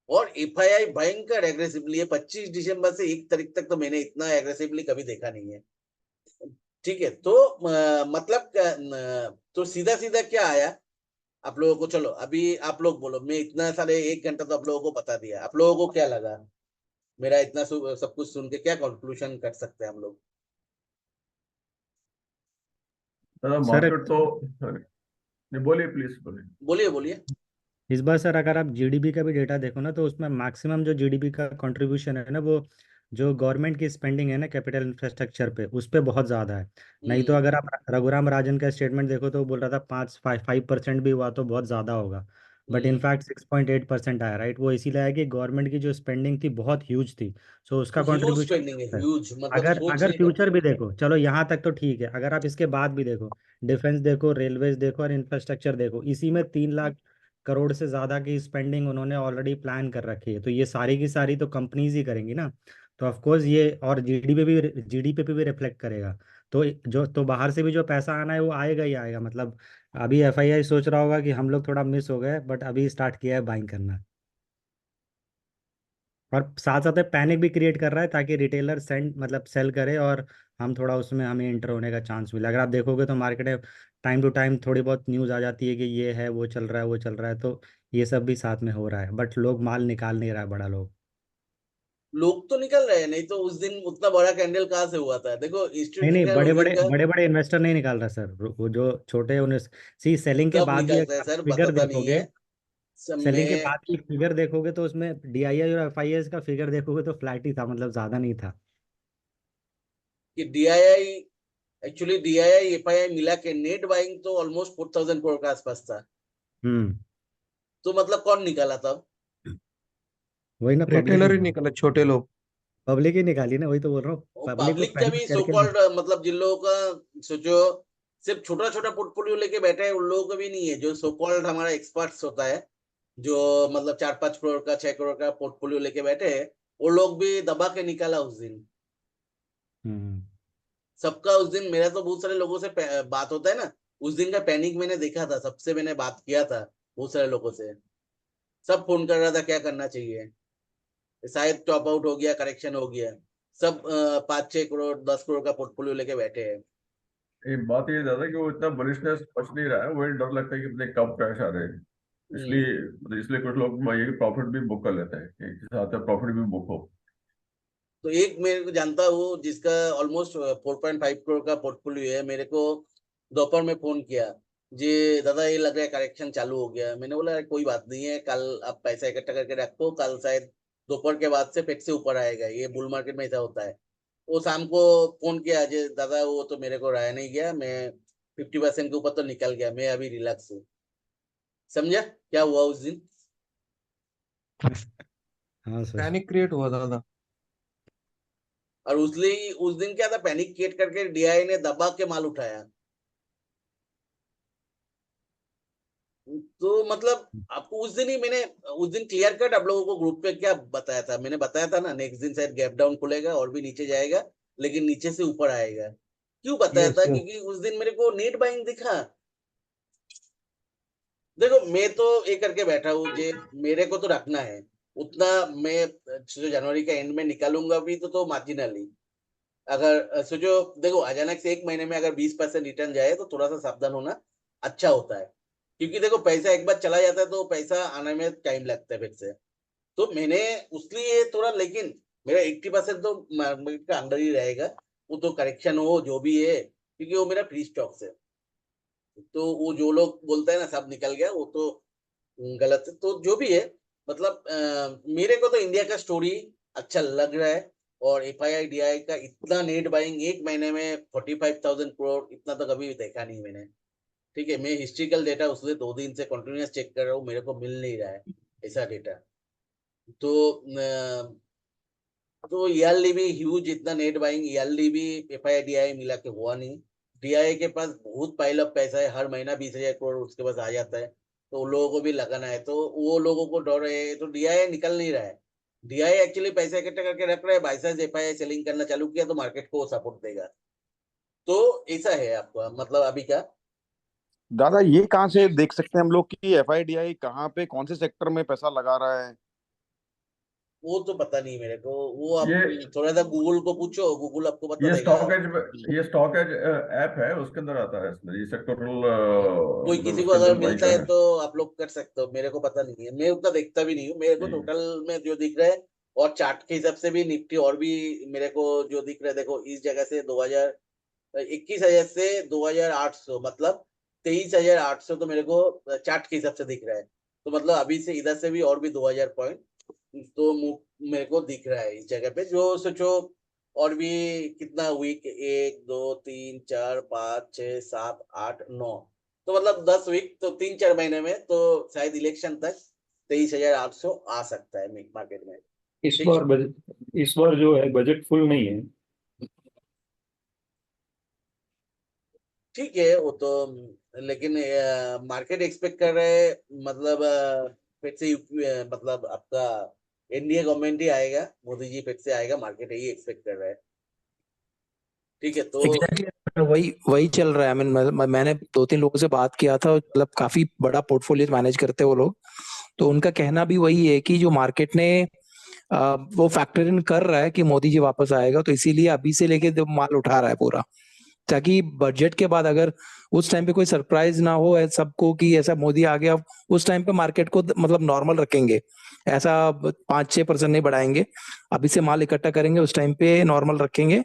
और एफआईआई भयंकर एग्रेसिवली है, 25 दिसंबर से 1 तारीख तक तो मैंने इतना एग्रेसिवली कभी देखा नहीं है। ठीक है, तो मतलब तो सीधा सीधा क्या आया आप लोगों को? चलो अभी आप लोग बोलो, मैं इतना सारे 1 घंटा तो आप लोगों को बता दिया, आप लोगों को क्या लगा मेरा इतना सब कुछ सुन के? क्या कंक्लूजन कर सकते हैं हम लोग? सर मार्केट तो नहीं, बोलिए प्लीज बोलिए। बोलिए बोलिए। इस बार सर अगर आप जीडीपी का भी डेटा देखो ना, तो उसमें मैक्सिमम जो जीडीपी का कंट्रीब्यूशन है ना, वो जो गवर्नमेंट की स्पेंडिंग है ना कैपिटल इंफ्रास्ट्रक्चर पे, उस पे बहुत ज़्यादा है। नहीं तो अगर आप रघुराम राजन का स्टेटमेंट देखो तो वो बोल रहा था 5% भी हुआ तो बहुत ज़्यादा होगा, बट इनफैक्ट 6.8% आया, राइट। वो इसीलिए आया कि गवर्नमेंट की जो स्पेंडिंग थी बहुत ह्यूज थी, सो उसका ह्यूज कॉन्ट्रीब्यूशन स्पेंडिंग है, है। ह्यूज, मतलब अगर सोच अगर नहीं फ्यूचर सकते। भी देखो, चलो यहाँ तक तो ठीक है, अगर आप इसके बाद भी देखो, डिफेंस देखो, रेलवेज देखो और इंफ्रास्ट्रक्चर देखो, इसी में 3 लाख करोड़ से ज्यादा की स्पेंडिंग उन्होंने ऑलरेडी प्लान कर रखी है। तो ये सारी की सारी तो कंपनीज ही करेंगी ना, तो ऑफ कोर्स ये और जीडीपी पे भी रिफ्लेक्ट करेगा। तो जो तो बाहर से भी जो पैसा आना है वो आएगा ही आएगा। मतलब अभी एफआईआई सोच रहा होगा कि हम लोग थोड़ा मिस हो गए, बट अभी स्टार्ट किया है बाइंग करना, और साथ साथ पैनिक भी क्रिएट कर रहा है ताकि रिटेलर सेंड मतलब सेल करे, और हम थोड़ा उसमें हमें एंटर होने का चांस मिले। अगर आप देखोगे तो मार्केट में टाइम टू टाइम थोड़ी बहुत न्यूज़ आ जाती है कि ये है, वो चल रहा है, वो चल रहा है, तो ये सब भी साथ में हो रहा है, बट लोग माल निकाल नहीं रहा है, बड़ा लोग। लोग तो निकल रहे हैं, नहीं तो उस दिन उतना बड़ा कैंडल कहाँ से हुआ था? देखो नहीं इंस्टीट्यूशनल बड़े उस बड़े दिन का बड़े बड़े इन्वेस्टर नहीं निकाल रहा सर, वो जो छोटे उन्हें सी सेलिंग के सब बाद भी निकलता अगर है आप सर, फिगर बताता नहीं देखोगे, है सब सेलिंग के में बाद की फिगर देखोगे तो उसमें डीआईआई और एफआईएस का फिगर देखोगे तो फ्लैट ही था, मतलब ज्यादा नहीं था। कि डीआईआई, एक्चुअली डीआईआई एफआईआई मिला के नेट बाइंग तो ऑलमोस्ट 4000 करोड़ के आसपास था। हम्म तो मतलब कौन निकाला तब? वही ना, पब्लिक रिटेलर ही निकले, छोटे लोग। पब्लिक ही निकाली ना, वही तो बोल रहा हूँ, पब्लिक को पब्लिक का पैनिक भी सो करके कॉल्ड, मतलब जिन लोगों का सोचो सिर्फ छोटा छोटा पोर्टफोलियो लेके बैठे हैं, उन लोगों का भी नहीं है। जो सो कॉल्ड हमारा एक्सपर्ट्स होता है, जो मतलब 4-5 करोड़ का 6 करोड़ का पोर्टफोलियो लेके बैठे हैं, वो लोग भी दबा के निकाला उस दिन। हम्म सबका उस दिन, मेरा तो बहुत सारे लोगों से बात होता है ना, उस दिन का पैनिक मैंने देखा था, सबसे मैंने बात किया था बहुत सारे लोगों से। सब फोन कर रहा था क्या करना चाहिए, शायद टॉप आउट हो गया, करेक्शन हो गया। सब 5-6 करोड़ 10 करोड़ का पोर्टफोलियो लेके बैठे हैं। एक बात ये ज्यादा कि वो इतना बलिशनेस बच नहीं रहा है, वही डर लगता है कि अपने कब क्रैश आ रहे हैं। इसलिए कुछ लोग ये प्रॉफिट भी बुक कर लेते हैं, एक साथ प्रॉफिट भी बुक हो। तो एक मेरे को जानता हूँ जिसका ऑलमोस्ट 4.5 करोड़ का पोर्टफोलियो है, मेरे को दोपहर में फोन किया, जी दादा ये लग रहा है करेक्शन चालू हो गया। मैंने बोला कोई बात नहीं है, कल आप पैसा इकट्ठा करके रखो, कल शायद दोपहर के बाद से फिर से ऊपर आएगा, ये बुल मार्केट में ऐसा होता है। वो शाम को फोन किया, जी दादा वो तो मेरे को रहा नहीं गया, मैं 50% के ऊपर तो निकल गया, मैं अभी रिलैक्स हूँ। समझा क्या हुआ उस दिन? हाँ सर। पैनिक क्रिएट हुआ दादा। और उस दिन क्या था, पैनिक क्रिएट करके डीआई ने दबा के माल उठाया। तो मतलब आपको उस दिन ही मैंने, उस दिन क्लियर कट आप लोगों को ग्रुप पे क्या बताया था? मैंने बताया था ना, नेक्स्ट दिन शायद गैप डाउन खुलेगा और भी नीचे जाएगा, लेकिन नीचे से ऊपर आएगा। क्यों बताया यस था? यस। क्योंकि उस दिन मेरे को नेट बाइंग दिखा। देखो मैं तो ये करके बैठा हूँ, जे मेरे को तो रखना है उतना। मैं जो जनवरी का एंड में निकालूंगा भी तो मार्जिनली। अगर सोचो, देखो अचानक से एक महीने में अगर 20% रिटर्न जाए तो थोड़ा सा सावधान होना अच्छा होता है। क्योंकि देखो पैसा एक बार चला जाता है तो पैसा आने में टाइम लगता है फिर से। तो मैंने उसलिए थोड़ा, लेकिन मेरा 80% तो मार्केट का अंदर ही रहेगा। वो तो करेक्शन हो जो भी है, क्योंकि वो मेरा फ्री स्टॉक है। तो वो जो लोग बोलते हैं ना सब निकल गया, वो तो गलत है। तो जो भी है, मतलब मेरे को तो इंडिया का स्टोरी अच्छा लग रहा है। और एफआईआई डीआई का इतना नेट बाइंग एक महीने में 45,000 करोड़, इतना तो कभी देखा नहीं मैंने। ठीक है, मैं हिस्ट्रिकल डेटा उससे 2 दिन से कंटिन्यूस चेक कर रहा हूँ, मेरे को मिल नहीं रहा है ऐसा डेटा। तो तो ईआरडी भी ह्यूज, इतना नेट बाइंग ईआरडी भी एफआईआई डीआई मिला के हुआ नहीं। डीआई के पास बहुत पाइल अप पैसा है, हर महीना 20,000 करोड़ उसके पास आ जाता है। तो उन लोगों को भी लगाना है, तो वो लोगों को डर है, तो डीआई निकल नहीं रहा है। डीआई एक्चुअली पैसा इकट्ठा करके रख रहा है, बाई चांस एफआईआई सेलिंग करना चालू किया तो मार्केट को सपोर्ट देगा। तो ऐसा है आपका मतलब अभी का। दादा ये कहाँ से देख सकते हैं हम लोग कि एफआईडीआई कहाँ पे कौन से सेक्टर में पैसा लगा रहा है? वो तो पता नहीं मेरे को, वो आप ये थोड़ा सा गूगल को पूछो, गूगल आपको बता ये देगा। स्टॉक एज ऐप है, उसके अंदर आता है इसमें ये सेक्टोरल, कोई मतलब किसी को उसके अगर अंदर बाई मिलता का है है। तो आप लोग कर सकते हो, मेरे को पता नहीं है, मैं उतना देखता भी नहीं हूँ। मेरे को ठीक है। टोटल में जो दिख रहा है और चार्ट के हिसाब से भी निफ्टी और भी मेरे को जो दिख रहा है, देखो इस जगह से 21,000 से 2,800, मतलब 23,800 तो मेरे को चार्ट के हिसाब से दिख रहा है। तो मतलब अभी से इधर से भी और भी 2,000 पॉइंट तो मेरे को दिख रहा है इस जगह पे, जो सोचो। और भी कितना वीक, 1 2 3 4 5 6 7 8 9, तो मतलब 10 वीक, तो 3-4 महीने में तो शायद इलेक्शन तक 23,800 आ सकता है मार्केट में। ठीक है, इस बार जो है बजट फुल नहीं है। ठीक है वो तो। लेकिन मार्केट एक्सपेक्ट कर रहे हैं, मतलब फिर से मतलब आपका एनडीए गवर्नमेंट ही आएगा, मोदी जी फिर से आएगा, मार्केट यही एक्सपेक्ट कर रहा है। ठीक है, तो एग्जैक्टली वही वही चल रहा है। मैंने 2-3 लोगों से बात किया था, मतलब काफी बड़ा पोर्टफोलियो मैनेज करते हैं वो लोग। तो उनका कहना भी वही है कि जो मार्केट ने वो फैक्टर इन कर रहा है कि मोदी जी वापस आएगा, तो इसीलिए अभी से लेके माल उठा रहा है पूरा। ताकि बजट के बाद अगर उस टाइम पे कोई सरप्राइज ना हो सबको कि ऐसा मोदी आ गया, उस टाइम पे मार्केट को मतलब नॉर्मल रखेंगे, ऐसा 5-6% नहीं बढ़ाएंगे, अभी से माल इकट्ठा करेंगे, उस टाइम पे नॉर्मल रखेंगे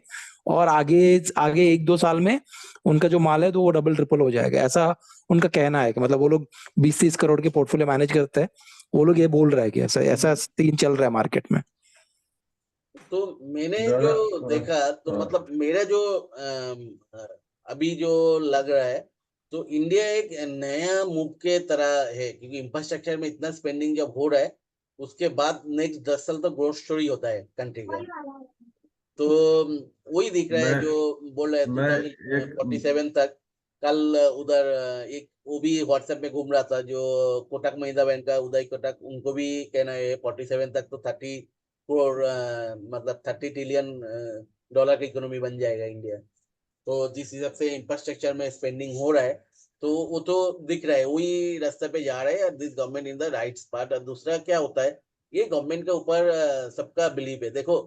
और आगे आगे 1-2 साल में उनका जो माल है तो वो डबल ट्रिपल हो जाएगा, ऐसा उनका कहना है कि मतलब वो लोग 20-30 करोड़ के पोर्टफोलियो मैनेज करते हैं, वो लोग ये बोल रहे हैं कि ऐसा ऐसा सीन चल रहा है मार्केट में। तो मैंने दादा जो देखा तो हाँ मतलब मेरा जो अभी जो लग रहा है तो इंडिया एक नया मूव के तरह है, क्योंकि इंफ्रास्ट्रक्चर में इतना स्पेंडिंग जब हो रहा है उसके बाद नेक्स्ट 10 साल तो ग्रोथ स्टोरी होता है कंट्री का। तो वही दिख रहा है मैं जो बोल रहा है मैं एक 2047 तक। कल उधर एक वो भी व्हाट्सएप में घूम रहा था जो कोटक महिंद्रा बैंक का उदय कोटक, उनको भी कहना है 47 तक तो 30 करोड़ मतलब 30 ट्रिलियन डॉलर की इकोनॉमी बन जाएगा इंडिया। तो जिस हिसाब से इंफ्रास्ट्रक्चर में स्पेंडिंग हो रहा है तो वो तो दिख रहा है वही रास्ते पे जा रहा है, this government in the right spot. और दूसरा क्या होता है, ये गवर्नमेंट के ऊपर सबका बिलीव है। देखो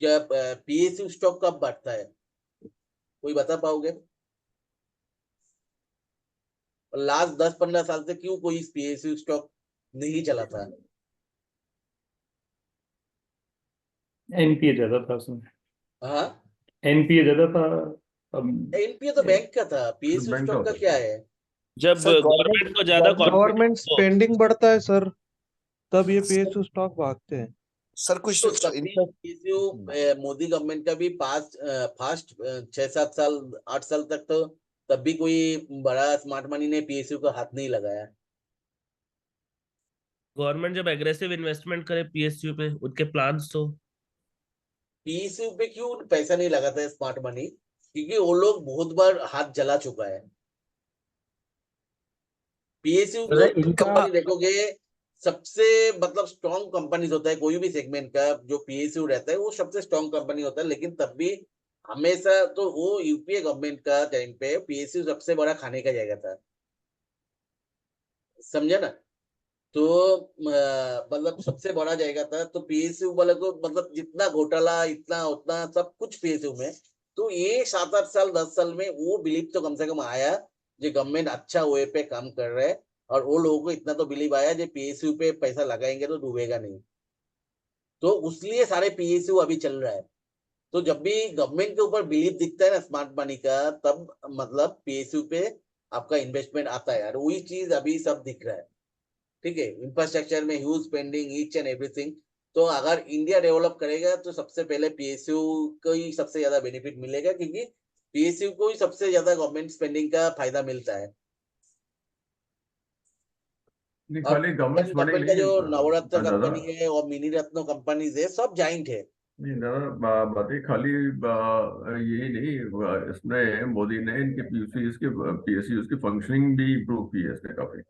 जब पीएसयू स्टॉक कब बढ़ता है कोई बता पाओगे? और लास्ट 10-15 साल से क्यों कोई पीएसयू स्टॉक नहीं चला था? एनपीए ज्यादा था उसमें, हाँ, एनपीए ज्यादा था। अब एनपीए तो बैंक का था, पीएसयू बैंक का स्टॉक का होता क्या है। है? जब सर गवर्नमेंट को ज्यादा गवर्नमेंट कॉन्फिडेंस हो। स्पेंडिंग बढ़ता है सर, तब ये पीएसयू स्टॉक भागते हैं। सर कुछ तो तब भी इनफैक्ट पीएसयू मोदी गवर्नमेंट का भी फास्ट 6-7 साल 8 साल तक तो तब भी कोई बड़ा स्मार्ट मनी ने पीएसयू का हाथ नहीं लगाया। गवर्नमेंट जब एग्रेसिव इन्वेस्टमेंट करे पीएसयू पे, उनके प्लान्स तो पीएसयू पे क्यों पैसा नहीं लगाता है स्मार्ट मनी? क्योंकि वो लोग बहुत बार हाथ जला चुका है। पीएसयू तो इनका कंपनी देखोगे सबसे मतलब स्ट्रॉन्ग कंपनीज होता है, कोई भी सेगमेंट का जो पीएसयू रहता है वो सबसे स्ट्रॉन्ग कंपनी होता है, लेकिन तब भी हमेशा तो वो यूपीए गवर्नमेंट का टाइम पे पीएसयू सबसे बड़ा खाने का जाएगा था, समझे ना? तो मतलब सबसे बड़ा जाएगा था तो पीएसयू वाले को मतलब जितना घोटाला इतना उतना सब कुछ पीएसयू में। तो ये 7-8 साल 10 साल में वो बिलीव तो कम से कम आया जो गवर्नमेंट अच्छा वे पे काम कर रहा है, और वो लोगों को इतना तो बिलीव आया जो पीएसयू पे पैसा लगाएंगे तो डूबेगा नहीं। तो उसलिए सारे पीएसयू अभी चल रहा है। तो जब भी गवर्नमेंट के ऊपर बिलीव दिखता है ना स्मार्ट मनी का, तब मतलब पीएसयू पे आपका इन्वेस्टमेंट आता है, और वही चीज अभी सब दिख रहा है। ठीक है, इंफ्रास्ट्रक्चर में huge spending each and everything. तो अगर इंडिया डेवलप करेगा तो सबसे पहले पीएसयू को ही सबसे ज्यादा बेनिफिट मिलेगा, क्योंकि पीएसयू को ही सबसे ज्यादा गवर्नमेंट स्पेंडिंग का फायदा मिलता है। नहीं और खाली गवर्नमेंट स्पेंडिंग गवर्नमेंट का जो नवरत्न नहीं दादा, कंपनी है और मिनी रत्नो कंपनीज है सब जाइंट है। नहीं दादा बातें खाली यही नहीं, इसने मोदी ने इनके पीएसयू की फंक्शनिंग भी इम्प्रूव की है इसने काफी।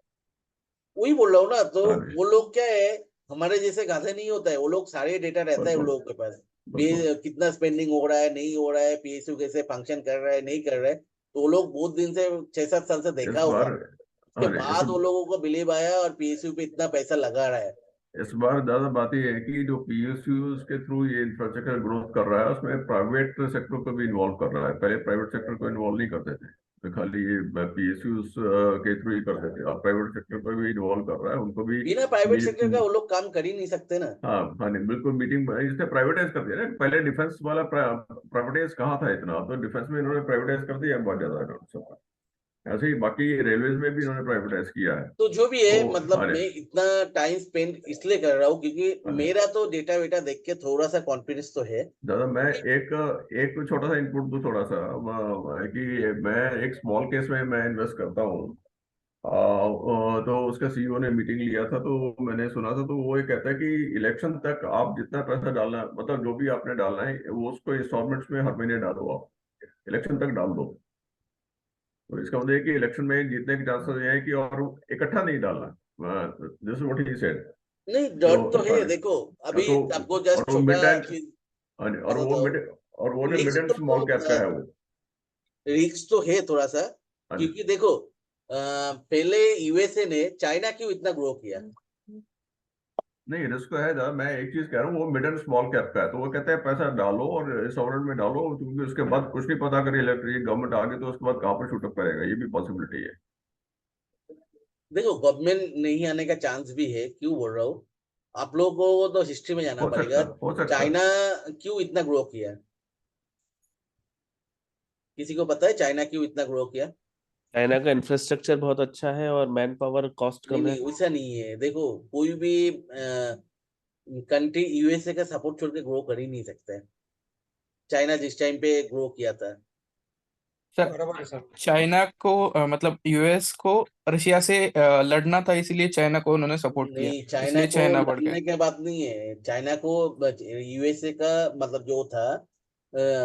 वही बोल रहा हूँ ना, तो हाँ वो लोग क्या है हमारे जैसे गाधे नहीं होता है, वो लोग सारे डेटा रहता है उन बिल्कुल लोगों के पास। बिल्कुल। कितना स्पेंडिंग हो रहा है नहीं हो रहा है, पीएसयू कैसे फंक्शन कर रहा है नहीं कर रहा है, तो वो लोग बहुत दिन से 6-7 साल से देखा इस होगा। बार उसके अरे बाद वो लोगों को बिलीव आया और पीएसयू पे इतना पैसा लगा रहा है। इस बार ज्यादा बात यह है कि जो पीएसयू के थ्रू ये इंफ्रास्ट्रक्चर ग्रोथ कर रहा है उसमें प्राइवेट सेक्टर को भी इन्वॉल्व कर रहा है। पहले प्राइवेट सेक्टर को इन्वॉल्व नहीं करते थे, तो खाली ये पीएसयू के थ्रू ही करते थे। अब प्राइवेट सेक्टर को भी इन्वॉल्व कर रहा है, उनको भी बिना प्राइवेट सेक्टर का मीट। वो लोग काम कर ही नहीं सकते ना। हाँ हाँ नहीं बिल्कुल, मीटिंग इसने प्राइवेटाइज कर दिया ना। पहले डिफेंस वाला प्राइवेटाइज कहाँ था इतना, तो डिफेंस में इन्होंने प्राइवेटाइज कर दिया बहुत ज्यादा सब। ऐसे ही बाकी रेलवेज में भी इन्होंने प्राइवेटाइज किया है। तो जो भी है तो मतलब हाँ मैं इतना टाइम स्पेंड इसलिए कर रहा हूँ क्योंकि हाँ मेरा तो डेटा वेटा देख के थोड़ा सा कॉन्फिडेंस तो है। दादा मैं एक एक छोटा सा इनपुट दूं थोड़ा सा, कि मैं एक स्मॉल केस में मैं इन्वेस्ट करता हूँ। तो उसका सीईओ ने मीटिंग लिया था तो मैंने सुना था, तो वो ये कहता है कि इलेक्शन तक आप जितना पैसा डालना है, मतलब जो भी आपने डालना है वो उसको इंस्टॉलमेंट्स में हर महीने डालो, आप इलेक्शन तक डाल दो। तो इसका मतलब है कि इलेक्शन में जीतने के चांसेस ये है कि और इकट्ठा नहीं डालना। This what he said. नहीं तो डर तो है, देखो अभी तो आपको और जस्ट वो मिड छोटा एंड चीज और बता वो दो। मिड और वो mid risk and small cap का है वो। रिस्क तो है थोड़ा सा, हाँ क्योंकि देखो पहले यूएसए ने चाइना क्यों इतना ग्रो किया? नहीं, रिस्क है दादा। मैं एक चीज कह रहा हूँ, वो मिड एंड स्मॉल कैप का है, तो वो कहते हैं पैसा डालो और सॉवरेन में डालो, क्योंकि उसके बाद कुछ नहीं पता, अगर इलेक्ट्रिक गवर्नमेंट आ गई तो उसके बाद कहाँ पर शूटअप करेगा, ये भी पॉसिबिलिटी है। देखो गवर्नमेंट नहीं आने का चांस भी है, क्यों बोल रहा हूँ, आप लोगों को तो हिस्ट्री में जाना हो पड़ेगा। सकता, हो सकता। चाइना क्यों इतना ग्रो किया? किसी को पता है चाइना क्यों इतना ग्रो किया? चाइना का इंफ्रास्ट्रक्चर बहुत अच्छा है और मैन पावर कॉस्ट नहीं कम है। नहीं, वैसा नहीं है। देखो कोई भी कंट्री यूएसए का सपोर्ट छोड़ के ग्रो कर ही नहीं सकता है। चाइना जिस टाइम पे ग्रो किया था, सर बराबर है सर। चाइना को मतलब यूएस को रशिया से लड़ना था, इसलिए चाइना को उन्होंने सपोर्ट किया, नहीं चाइना इसलिए को चाइना बढ़ गया। लड़ने के बात नहीं है। चाइना को यूएसए का मतलब जो था,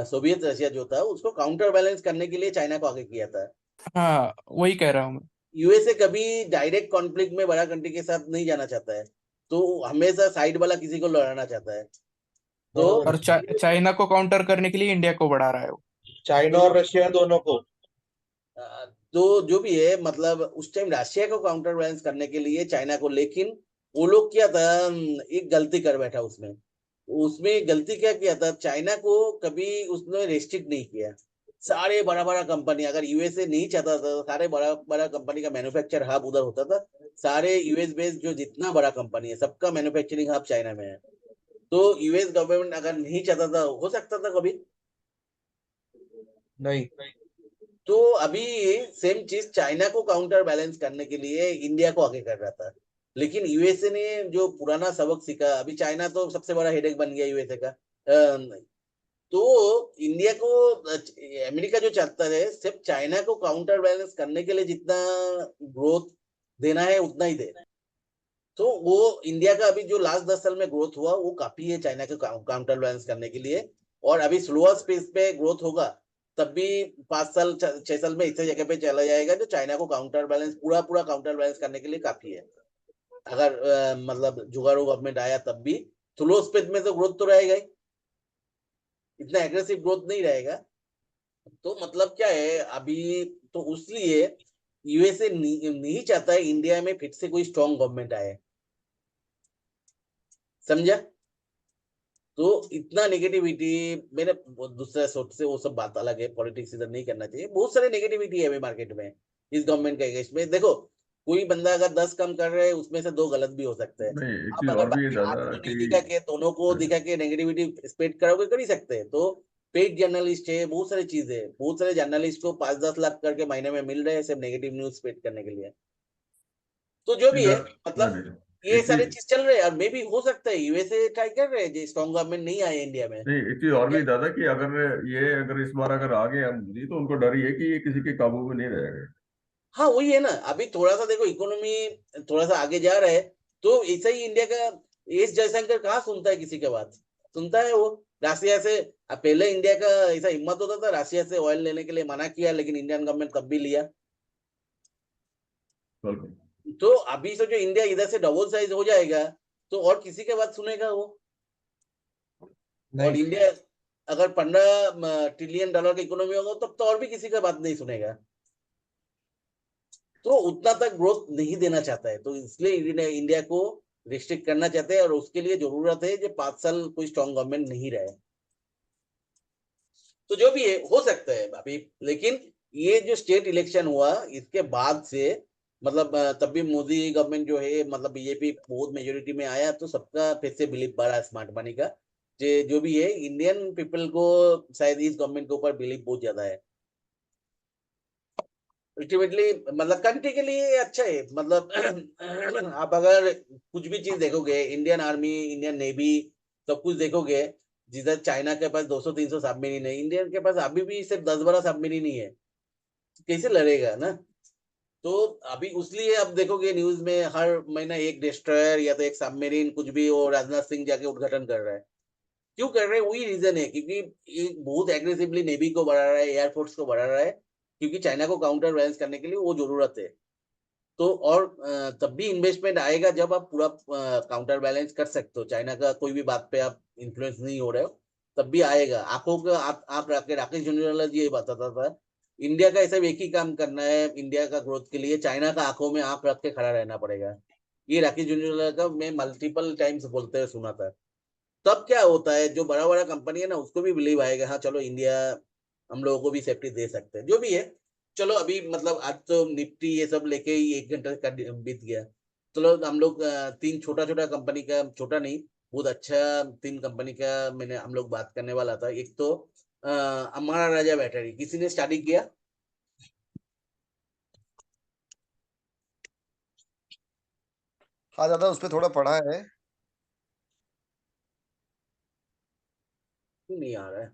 सोवियत रशिया जो था, उसको काउंटर बैलेंस करने के लिए चाइना को आगे किया था। हाँ वही कह रहा हूँ मैं। यूएसए कभी डायरेक्ट कॉन्फ्लिक्ट में बड़ा कंट्री के साथ नहीं जाना चाहता है, तो हमेशा साइड वाला किसी को लड़ाना चाहता है। तो और चाइना को काउंटर करने के लिए इंडिया को बढ़ा रहा है वो। चाइना और रशिया दोनों को। तो जो भी है, मतलब उस टाइम रशिया को काउंटर बैलेंस करने के लिए चाइना को, लेकिन वो लोग क्या था, एक गलती कर बैठा उसमें। उसमें गलती क्या किया था, चाइना को कभी उसने रेस्ट्रिक्ट नहीं किया। सारे बड़ा बड़ा कंपनी, अगर यूएसए नहीं चाहता था, सारे बड़ा बड़ा कंपनी का मैन्युफैक्चर हब उधर होता था। सारे यूएस बेस्ड जो जितना बड़ा कंपनी है, सबका मैन्युफैक्चरिंग हब चाइना में है। तो यूएस गवर्नमेंट अगर नहीं चाहता था, हो सकता था कभी नहीं। तो अभी सेम चीज चाइना को काउंटर बैलेंस करने के लिए इंडिया को आगे कर रहा था। लेकिन यूएसए ने जो पुराना सबक सीखा, अभी चाइना तो सबसे बड़ा हेडेक बन गया यूएसए का। तो इंडिया को अमेरिका जो चाहता है, सिर्फ चाइना को काउंटर बैलेंस करने के लिए जितना ग्रोथ देना है उतना ही देना है। तो वो इंडिया का अभी जो लास्ट 10 साल में ग्रोथ हुआ, वो काफी है चाइना को काउंटर बैलेंस करने के लिए। और अभी स्लोअर स्पेस पे ग्रोथ होगा, तब भी 5 साल 6 साल में इस जगह पे चला जाएगा, जो चाइना को काउंटर बैलेंस पूरा पूरा काउंटर बैलेंस करने के लिए काफी है। अगर मतलब जुगाड़ू गवर्नमेंट आया तब भी स्लो स्पेस में तो ग्रोथ तो रहेगा ही, इतना एग्रेसिव ग्रोथ नहीं रहेगा। तो मतलब क्या है अभी, तो इसलिए यूएसए नहीं चाहता है इंडिया में फिर से कोई स्ट्रॉन्ग गवर्नमेंट आए, समझा? तो इतना नेगेटिविटी, मेरे दूसरा सोच से वो सब बात अलग है, पॉलिटिक्स इधर नहीं करना चाहिए। बहुत सारे नेगेटिविटी है अभी मार्केट में इस गवर्नमेंट के अगेंस्ट में। देखो कोई बंदा अगर 10 काम कर रहे हैं, उसमें से 2 गलत भी हो सकते हैं। नहीं, एक आप चीज अगर और भी है बाकी दादा हाथ को नहीं कि दिखा के, दोनों को दिखा के नेगेटिविटी स्प्रेड करोगे, कर ही सकते हैं। तो पेड जर्नलिस्ट है, बहुत सारी चीजें है, बहुत सारे जर्नलिस्ट को 5-10 लाख करके महीने में मिल रहे हैं सिर्फ नेगेटिव न्यूज स्प्रेड करने के लिए। तो जो भी है, नहीं मतलब ये एक सारे चीज चीज चल रहे हैं। और मे भी हो सकता है यूएसए ट्राई कर रहे हैं, स्ट्रॉन्ग गवर्नमेंट नहीं आए इंडिया में। नहीं, एक चीज और भी दादा कि अगर इस बार अगर आ गया मोदी, तो उनको डर ही है कि ये किसी के काबू में नहीं रहेगा। हाँ वही है ना, अभी थोड़ा सा देखो इकोनॉमी थोड़ा सा आगे जा रहा है, तो ऐसा ही इंडिया का एस जयशंकर कहाँ सुनता है किसी के बात? सुनता है वो रशिया से। पहले इंडिया का ऐसा हिम्मत होता था, रशिया से ऑयल लेने के लिए मना किया, लेकिन इंडियन गवर्नमेंट तब भी लिया। बिल्कुल। तो अभी से जो इंडिया इधर से डबल साइज हो जाएगा, तो और किसी के बात सुनेगा वो? और इंडिया अगर $15 ट्रिलियन की इकोनॉमी होगा, तब तो और भी किसी का बात नहीं सुनेगा। तो उतना तक ग्रोथ नहीं देना चाहता है, तो इसलिए इंडिया को रिस्ट्रिक्ट करना चाहते हैं। और उसके लिए जरूरत है जो 5 साल कोई स्ट्रॉन्ग गवर्नमेंट नहीं रहे। तो जो भी है हो सकता है अभी, लेकिन ये जो स्टेट इलेक्शन हुआ इसके बाद से, मतलब तब भी मोदी गवर्नमेंट जो है, मतलब बीजेपी बहुत मेजोरिटी में आया, तो सबका फिर से बिलीव बढ़ा स्मार्ट मनी का। जो भी है, इंडियन पीपल को शायद इस गवर्नमेंट के ऊपर बिलीव बहुत ज्यादा है। अल्टीमेटली मतलब कंट्री के लिए अच्छा है। मतलब आप अगर कुछ भी चीज देखोगे, इंडियन आर्मी, इंडियन नेवी, सब कुछ देखोगे, जिधर चाइना के पास 200-300 सबमरीन है, इंडियन के पास अभी भी सिर्फ 10-12 सबमरीन ही है। कैसे लड़ेगा ना? तो अभी उसलिए आप देखोगे न्यूज में हर महीना एक डिस्ट्रॉयर या तो एक सबमरीन कुछ भी, वो राजनाथ सिंह जाके उद्घाटन कर रहा है। क्यों कर रहे हैं? वही रीजन है, क्योंकि एक बहुत एग्रेसिवली नेवी को बढ़ा रहा है, एयरफोर्स को बढ़ा रहा है, क्योंकि चाइना को काउंटर बैलेंस करने के लिए वो जरूरत है। तो और तब भी इन्वेस्टमेंट आएगा जब आप पूरा काउंटर बैलेंस कर सकते हो, चाइना का कोई भी बात पे आप इन्फ्लुएंस नहीं हो रहे हो, तब भी आएगा। आंखों का आप राकेश झुंझुनवाला जी ये बताता था, इंडिया का ऐसा एक ही काम करना है इंडिया का ग्रोथ के लिए, चाइना का आंखों में आंख रख के खड़ा रहना पड़ेगा। ये राकेश झुंझुनवाला का मैं मल्टीपल टाइम्स बोलते हुए सुना था। तब क्या होता है, जो बड़ा बड़ा कंपनी है ना उसको भी बिलीव आएगा, हाँ चलो इंडिया हम लोगों को भी सेफ्टी दे सकते हैं, जो भी है। चलो अभी मतलब आज तो निफ्टी ये सब लेके ही 1 घंटा का बीत गया। चलो हम लोग तीन छोटा छोटा कंपनी का, छोटा नहीं बहुत अच्छा, 3 कंपनी का मैंने हम लोग बात करने वाला था। एक तो अमारा राजा बैटरी, किसी ने स्टडी किया? हाँ दादा, उस पर थोड़ा पढ़ा है। क्यों नहीं आ रहा है?